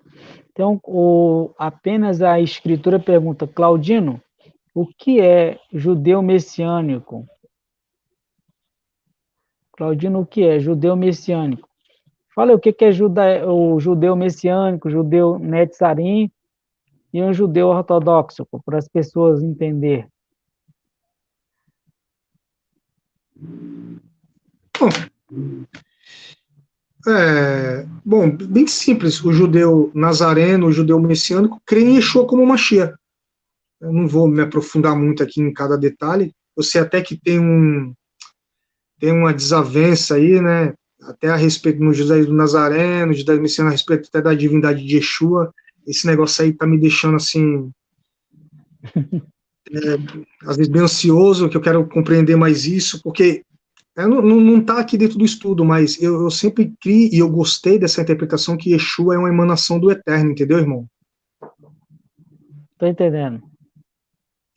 Então, apenas a escritura pergunta, Claudino, o que é judeu messiânico? Claudino, o que é judeu messiânico? Fala o que é o judeu messiânico, judeu netzarim e um judeu ortodoxo, para as pessoas entenderem. Bom, bem simples. O judeu nazareno, o judeu messiânico, crê em Yeshua como Mashiach. Eu não vou me aprofundar muito aqui em cada detalhe. Eu sei até que tem uma desavença aí, né? Até a respeito no judaísmo nazareno, no judaísmo messiânico, a respeito até da divindade de Yeshua. Esse negócio aí tá me deixando assim, às vezes bem ansioso, que eu quero compreender mais isso, porque não está aqui dentro do estudo, mas eu sempre criei e eu gostei dessa interpretação que Yeshua é uma emanação do Eterno, entendeu, irmão? Estou entendendo.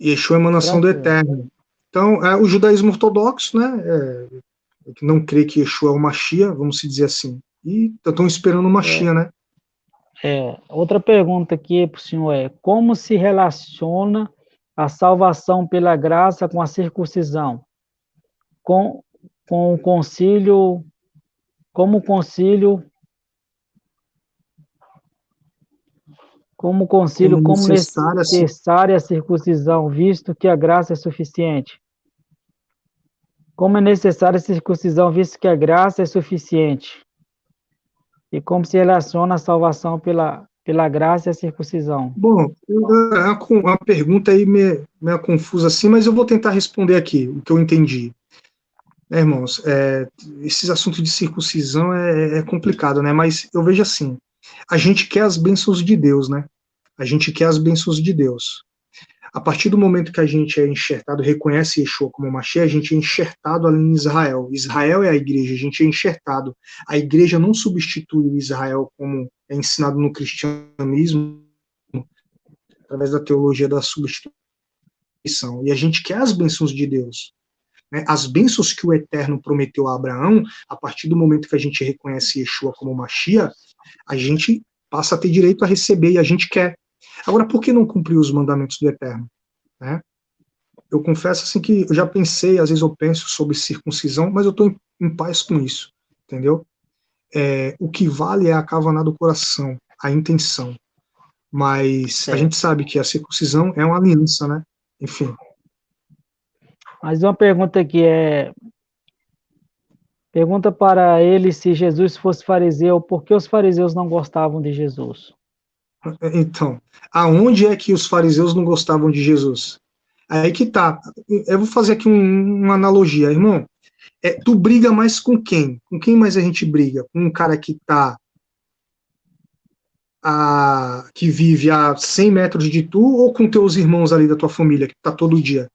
Yeshua é uma emanação do Tranquilo. Eterno. Então, o judaísmo ortodoxo, né, que não crê que Yeshua é o Mashiach, vamos se dizer assim. E estão esperando o Mashiach, né? Outra pergunta aqui para o senhor é: como se relaciona a salvação pela graça com a circuncisão? Com, com o concílio, como o concílio, como necessária a circuncisão, visto que a graça é suficiente? Como é necessária a circuncisão, visto que a graça é suficiente? E como se relaciona a salvação pela graça e a circuncisão? Bom, a pergunta aí meio confusa assim, mas eu vou tentar responder aqui o que eu entendi. Irmãos, esses assuntos de circuncisão é complicado, né? Mas eu vejo assim, a gente quer as bênçãos de Deus, né? A gente quer as bênçãos de Deus. A partir do momento que a gente é enxertado, reconhece Yeshua como Mashiach, a gente é enxertado ali em Israel. Israel é a igreja, a gente é enxertado. A igreja não substitui o Israel como é ensinado no cristianismo, através da teologia da substituição. E a gente quer as bênçãos de Deus. Né? As bênçãos que o Eterno prometeu a Abraão, a partir do momento que a gente reconhece Yeshua como Mashiach, a gente passa a ter direito a receber e a gente quer. Agora, por que não cumprir os mandamentos do Eterno? Né? Eu confesso assim que eu já pensei, às vezes eu penso sobre circuncisão, mas eu estou em paz com isso, entendeu? O que vale é a kavaná do coração, a intenção. Mas a certo. gente sabe que a circuncisão é uma aliança, né? Enfim. Mas uma pergunta aqui pergunta para ele se Jesus fosse fariseu, por que os fariseus não gostavam de Jesus? Então, aonde é que os fariseus não gostavam de Jesus? Aí que tá. Eu vou fazer aqui uma analogia, irmão. Tu briga mais com quem? Com quem mais a gente briga? Com um cara que tá que vive a 100 metros de tu ou com teus irmãos ali da tua família, que tá todo dia?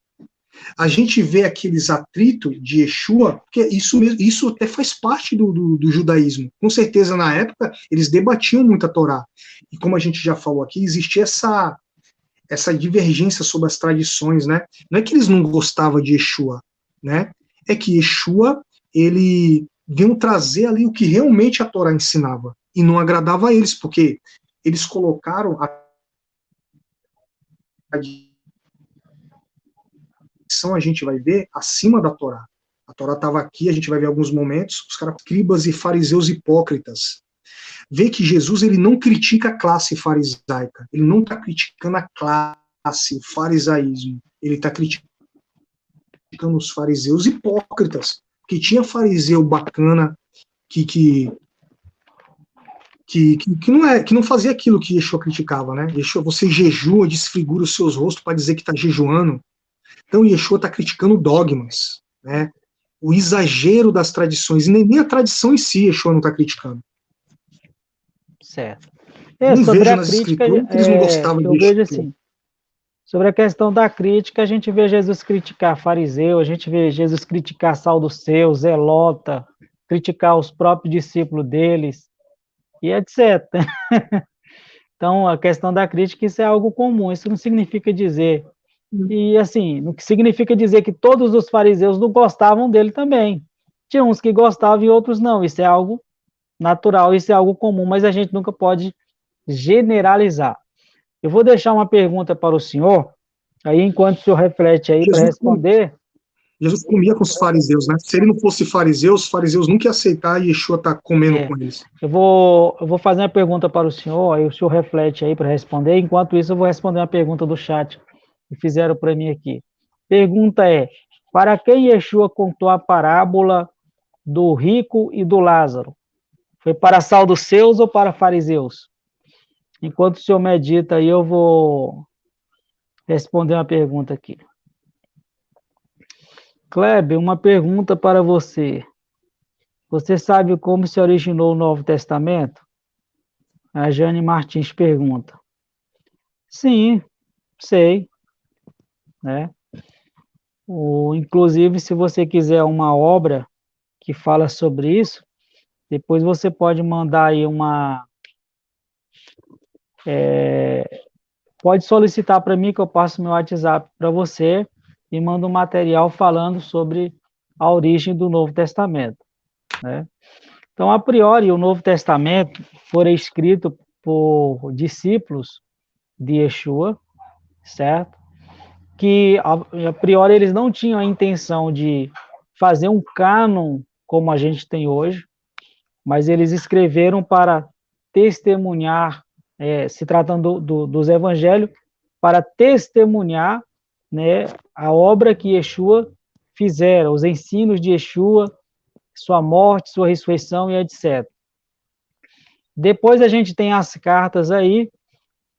A gente vê aqueles atritos de Yeshua, porque isso mesmo, isso até faz parte do judaísmo. Com certeza, na época, eles debatiam muito a Torá. E como a gente já falou aqui, existia essa divergência sobre as tradições, né? Não é que eles não gostavam de Yeshua, né? É que Yeshua, ele veio trazer ali o que realmente a Torá ensinava e não agradava a eles, porque eles colocaram a tradição, a gente vai ver, acima da Torá. A Torá estava aqui, a gente vai ver alguns momentos, os caras, escribas e fariseus hipócritas. Vê que Jesus ele não critica a classe farisaica, ele não está criticando a classe, o farisaísmo, ele está criticando os fariseus hipócritas, que tinha fariseu bacana que que não fazia aquilo que Yeshua criticava, né? Yeshua, você jejua, desfigura os seus rostos para dizer que está jejuando. Então Yeshua está criticando dogmas, né? O exagero das tradições, e nem a tradição em si Yeshua não está criticando. Certo. Nem Sobre vejo a nas crítica, escrituras que eles não gostavam de eu vejo Yeshua. assim, sobre a questão da crítica, a gente vê Jesus criticar fariseu, a gente vê Jesus criticar saduceu, zelota, criticar os próprios discípulos deles, e etc. Então, a questão da crítica, isso é algo comum, isso não significa dizer, e assim, não significa dizer que todos os fariseus não gostavam dele também. Tinha uns que gostavam e outros não, isso é algo natural, isso é algo comum, mas a gente nunca pode generalizar. Eu vou deixar uma pergunta para o senhor, aí enquanto o senhor reflete aí para Jesus, responder, Jesus comia com os fariseus, né? Se ele não fosse fariseu, os fariseus nunca iam aceitar e Yeshua tá comendo é, com eles. eu vou fazer uma pergunta para o senhor, aí o senhor reflete aí para responder, enquanto isso eu vou responder uma pergunta do chat que fizeram para mim aqui. Pergunta é, para quem Yeshua contou a parábola do rico e do Lázaro? Foi para saduceus ou para fariseus? Enquanto o senhor medita aí, eu vou responder uma pergunta aqui. Kleber, uma pergunta para você. Você sabe como se originou o Novo Testamento? A Jane Martins pergunta. Sim, sei, né? Inclusive, se você quiser uma obra que fala sobre isso, depois você pode mandar aí pode solicitar para mim que eu passo meu WhatsApp para você e mando um material falando sobre a origem do Novo Testamento, né? Então, a priori, o Novo Testamento foi escrito por discípulos de Yeshua, certo? Que a priori eles não tinham a intenção de fazer um cânon como a gente tem hoje, mas eles escreveram para testemunhar, se tratando dos evangelhos, para testemunhar, né, a obra que Yeshua fizera, os ensinos de Yeshua, sua morte, sua ressurreição e etc. Depois a gente tem as cartas aí,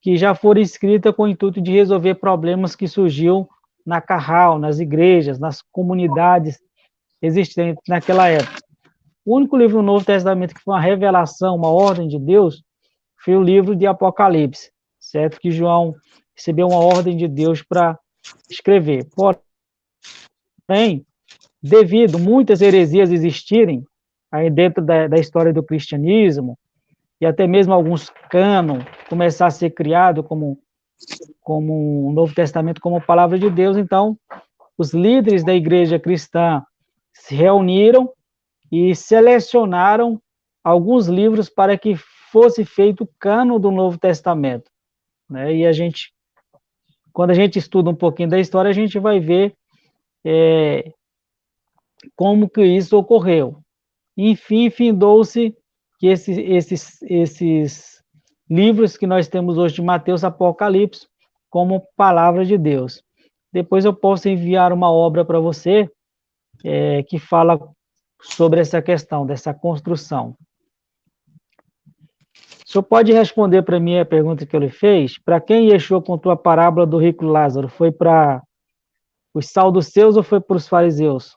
que já foram escritas com o intuito de resolver problemas que surgiu na Carral, nas igrejas, nas comunidades existentes naquela época. O único livro do Novo Testamento que foi uma revelação, uma ordem de Deus, foi o livro de Apocalipse, certo? Que João recebeu uma ordem de Deus para escrever. Porém, devido muitas heresias existirem aí dentro da história do cristianismo, e até mesmo alguns cânon começar a ser criado como o Novo Testamento, como palavra de Deus, então os líderes da igreja cristã se reuniram e selecionaram alguns livros para que fosse feito o cânon do Novo Testamento, né? E quando a gente estuda um pouquinho da história, a gente vai ver como que isso ocorreu. Enfim, findou-se que esses livros que nós temos hoje de Mateus, Apocalipse, como palavra de Deus. Depois eu posso enviar uma obra para você que fala sobre essa questão, dessa construção. O senhor pode responder para mim a pergunta que eu lhe fez? Para quem Yeshua contou a parábola do rico Lázaro? Foi para os saduceus ou foi para os fariseus?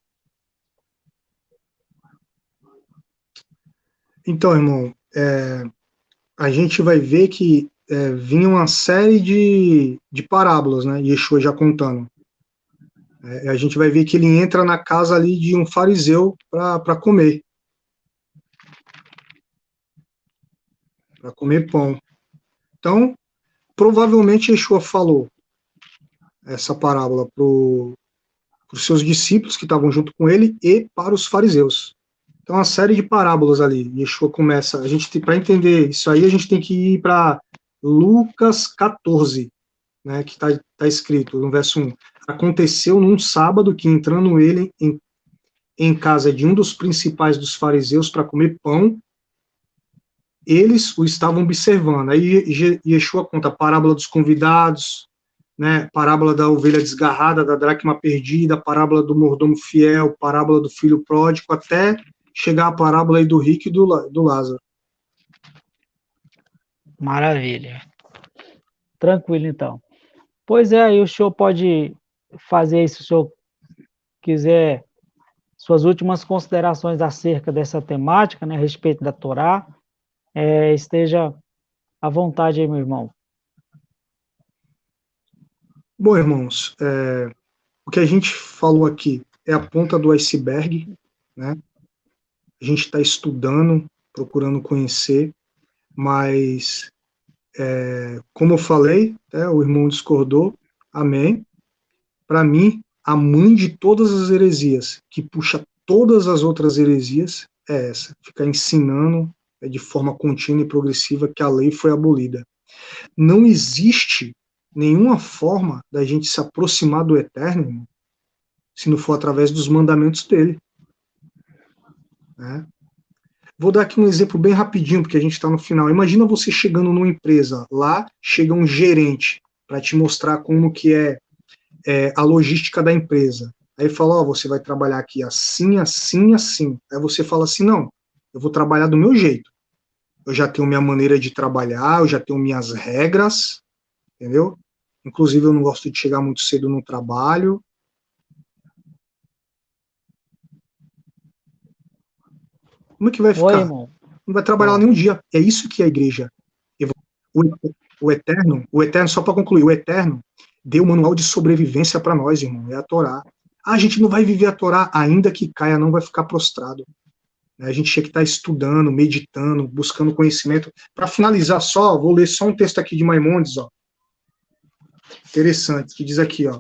Então, irmão, a gente vai ver que vinha uma série de parábolas, né? Yeshua já contando. A gente vai ver que ele entra na casa ali de um fariseu para comer pão. Então, provavelmente Yeshua falou essa parábola para os seus discípulos que estavam junto com ele e para os fariseus. Então, uma série de parábolas ali. Yeshua começa. Para entender isso aí, a gente tem que ir para Lucas 14, né, que está escrito no verso 1. Aconteceu num sábado que, entrando ele em casa de um dos principais dos fariseus para comer pão, eles o estavam observando. Aí Yeshua conta a parábola dos convidados, né, parábola da ovelha desgarrada, da dracma perdida, parábola do mordomo fiel, parábola do filho pródigo, até chegar a parábola aí do rico e do Lázaro. Maravilha. Tranquilo, então. Pois é, aí o senhor pode fazer isso, se o senhor quiser, suas últimas considerações acerca dessa temática, né, a respeito da Torá, esteja à vontade aí, meu irmão. Bom, irmãos, o que a gente falou aqui é a ponta do iceberg, né? A gente está estudando, procurando conhecer, mas, como eu falei, o irmão discordou, amém. Para mim, a mãe de todas as heresias, que puxa todas as outras heresias, é essa, ficar ensinando de forma contínua e progressiva que a lei foi abolida. Não existe nenhuma forma da gente se aproximar do Eterno, se não for através dos mandamentos dele. Né? Vou dar aqui um exemplo bem rapidinho, porque a gente está no final. Imagina você chegando numa empresa, lá chega um gerente para te mostrar como que é a logística da empresa. Aí fala, você vai trabalhar aqui assim, assim, assim. Aí você fala assim, não, eu vou trabalhar do meu jeito. Eu já tenho minha maneira de trabalhar, eu já tenho minhas regras, entendeu? Inclusive, eu não gosto de chegar muito cedo no trabalho. Como é que vai ficar? Oi, irmão. Não vai trabalhar nenhum dia. É isso que é a igreja. O Eterno, só para concluir, o Eterno deu o manual de sobrevivência para nós, irmão, é a Torá. A gente não vai viver a Torá, ainda que caia, não vai ficar prostrado. A gente tinha que estar estudando, meditando, buscando conhecimento. Para finalizar só, vou ler só um texto aqui de Maimônides, ó. Interessante, que diz aqui, ó.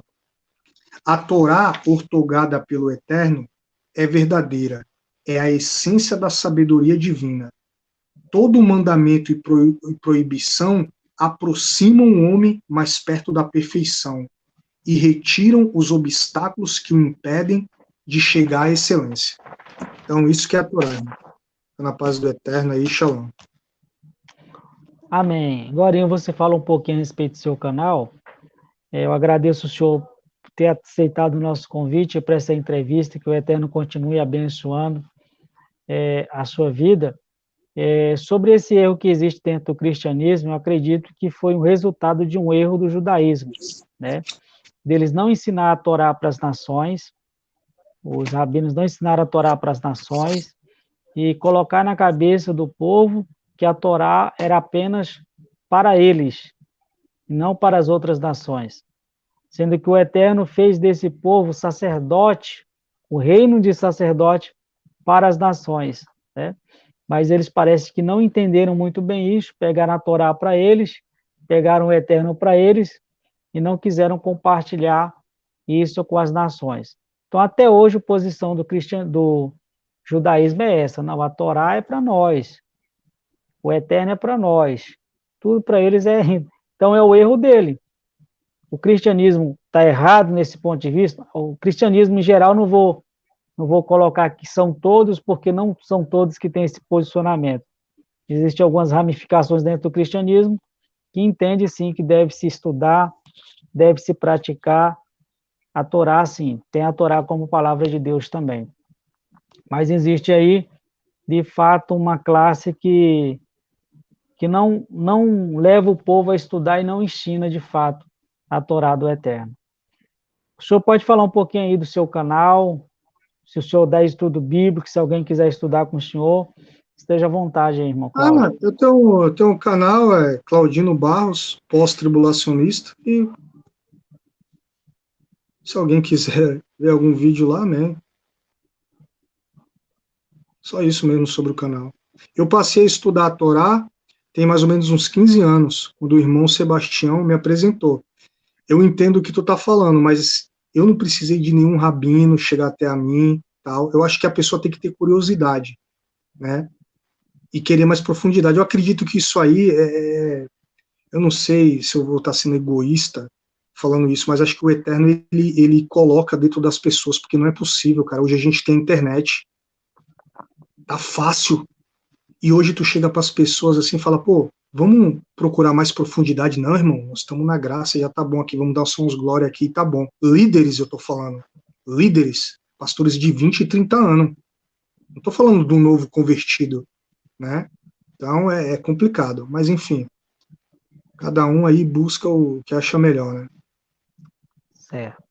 A Torá ortogada pelo Eterno é verdadeira, é a essência da sabedoria divina. Todo mandamento e proibição aproximam o homem mais perto da perfeição e retiram os obstáculos que o impedem de chegar à excelência. Então, isso que é a Torá. Na paz do Eterno aí, Shalom. Amém. Agora você fala um pouquinho a respeito do seu canal. Eu agradeço o senhor por ter aceitado o nosso convite para essa entrevista, que o Eterno continue abençoando a sua vida. Sobre esse erro que existe dentro do cristianismo, eu acredito que foi um resultado de um erro do judaísmo, né? Deles não ensinar a Torá para as nações, os rabinos não ensinaram a Torá para as nações, e colocar na cabeça do povo que a Torá era apenas para eles, não para as outras nações. Sendo que o Eterno fez desse povo sacerdote, o reino de sacerdote para as nações, né? Mas eles parecem que não entenderam muito bem isso, pegaram a Torá para eles, pegaram o Eterno para eles e não quiseram compartilhar isso com as nações. Então, até hoje, a posição do judaísmo é essa, não, a Torá é para nós, o Eterno é para nós, tudo para eles é... Então, é o erro dele. O cristianismo está errado nesse ponto de vista. O cristianismo, em geral, não vou colocar que são todos, porque não são todos que têm esse posicionamento. existem algumas ramificações dentro do cristianismo que entende, sim, que deve se estudar, deve se praticar a Torá, sim, tem a Torá como palavra de Deus também. Mas existe aí, de fato, uma classe que não leva o povo a estudar e não ensina, de fato, a Torá do Eterno. O senhor pode falar um pouquinho aí do seu canal, se o senhor dá estudo bíblico, se alguém quiser estudar com o senhor, esteja à vontade aí, irmão Cláudio. Eu tenho um canal, Claudino Barros, pós-tribulacionista, e se alguém quiser ver algum vídeo lá, né? Só isso mesmo sobre o canal. Eu passei a estudar a Torá tem mais ou menos uns 15 anos, quando o irmão Sebastião me apresentou. Eu entendo o que tu tá falando, mas eu não precisei de nenhum rabino chegar até a mim, tal. Eu acho que a pessoa tem que ter curiosidade, né? E querer mais profundidade. Eu acredito que isso aí eu não sei se eu vou estar sendo egoísta falando isso, mas acho que o Eterno ele coloca dentro das pessoas, porque não é possível, cara. Hoje a gente tem internet, tá fácil. E hoje tu chega para as pessoas assim e fala, pô, vamos procurar mais profundidade. Não, irmão, nós estamos na graça, já tá bom aqui, vamos dar só uns glória aqui, tá bom. Líderes, eu tô falando. Líderes, pastores de 20 e 30 anos. Não tô falando do novo convertido, né? Então é complicado, mas enfim, cada um aí busca o que acha melhor, né? Certo.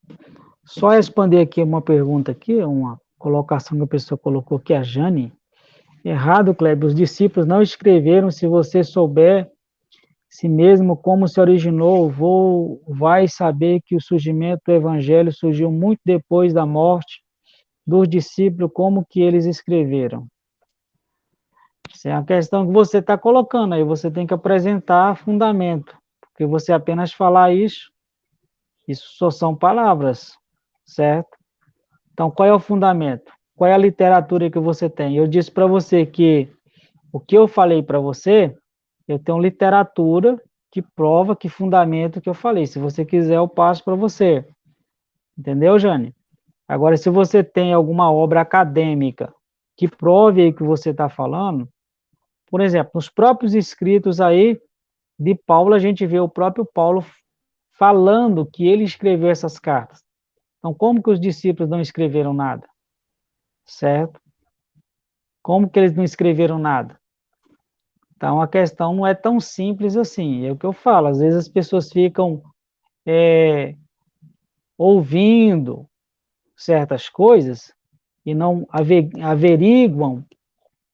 Só responder aqui uma pergunta aqui, uma colocação que a pessoa colocou aqui, a Jane. Errado, Kleber, os discípulos não escreveram, se você souber si mesmo como se originou, vai saber que o surgimento do evangelho surgiu muito depois da morte dos discípulos, como que eles escreveram. Essa é a questão que você está colocando aí, você tem que apresentar fundamento, porque você apenas falar isso só são palavras, certo? Então, qual é o fundamento? Qual é a literatura que você tem? Eu disse para você que o que eu falei para você, eu tenho literatura que prova, que fundamento que eu falei. Se você quiser, eu passo para você. Entendeu, Jane? Agora, se você tem alguma obra acadêmica que prove aí o que você está falando, por exemplo, nos próprios escritos aí de Paulo, a gente vê o próprio Paulo falando que ele escreveu essas cartas. Então, como que os discípulos não escreveram nada? Certo? Como que eles não escreveram nada? Então, a questão não é tão simples assim. É o que eu falo, às vezes as pessoas ficam ouvindo certas coisas e não averiguam.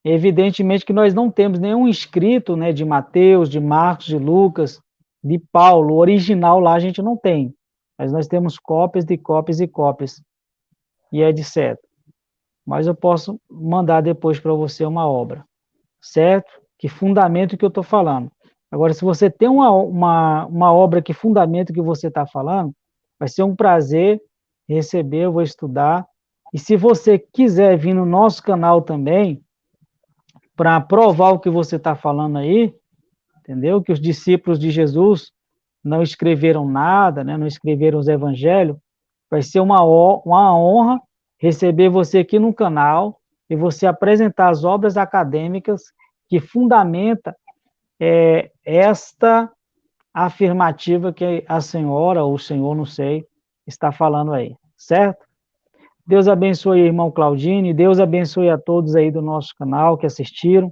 Evidentemente que nós não temos nenhum escrito, né, de Mateus, de Marcos, de Lucas, de Paulo, o original lá a gente não tem, mas nós temos cópias de cópias e cópias, e é de certo. Mas eu posso mandar depois para você uma obra, certo? Que fundamento que eu estou falando. Agora, se você tem uma obra que fundamento que você está falando, vai ser um prazer receber, eu vou estudar. E se você quiser vir no nosso canal também, para provar o que você está falando aí, entendeu? Que os discípulos de Jesus não escreveram nada, né? Não escreveram os evangelhos, vai ser uma honra receber você aqui no canal e você apresentar as obras acadêmicas que fundamenta esta afirmativa que a senhora, ou o senhor, não sei, está falando aí, certo? Deus abençoe o irmão Claudine, Deus abençoe a todos aí do nosso canal que assistiram.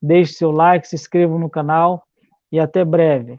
Deixe seu like, se inscrevam no canal e até breve.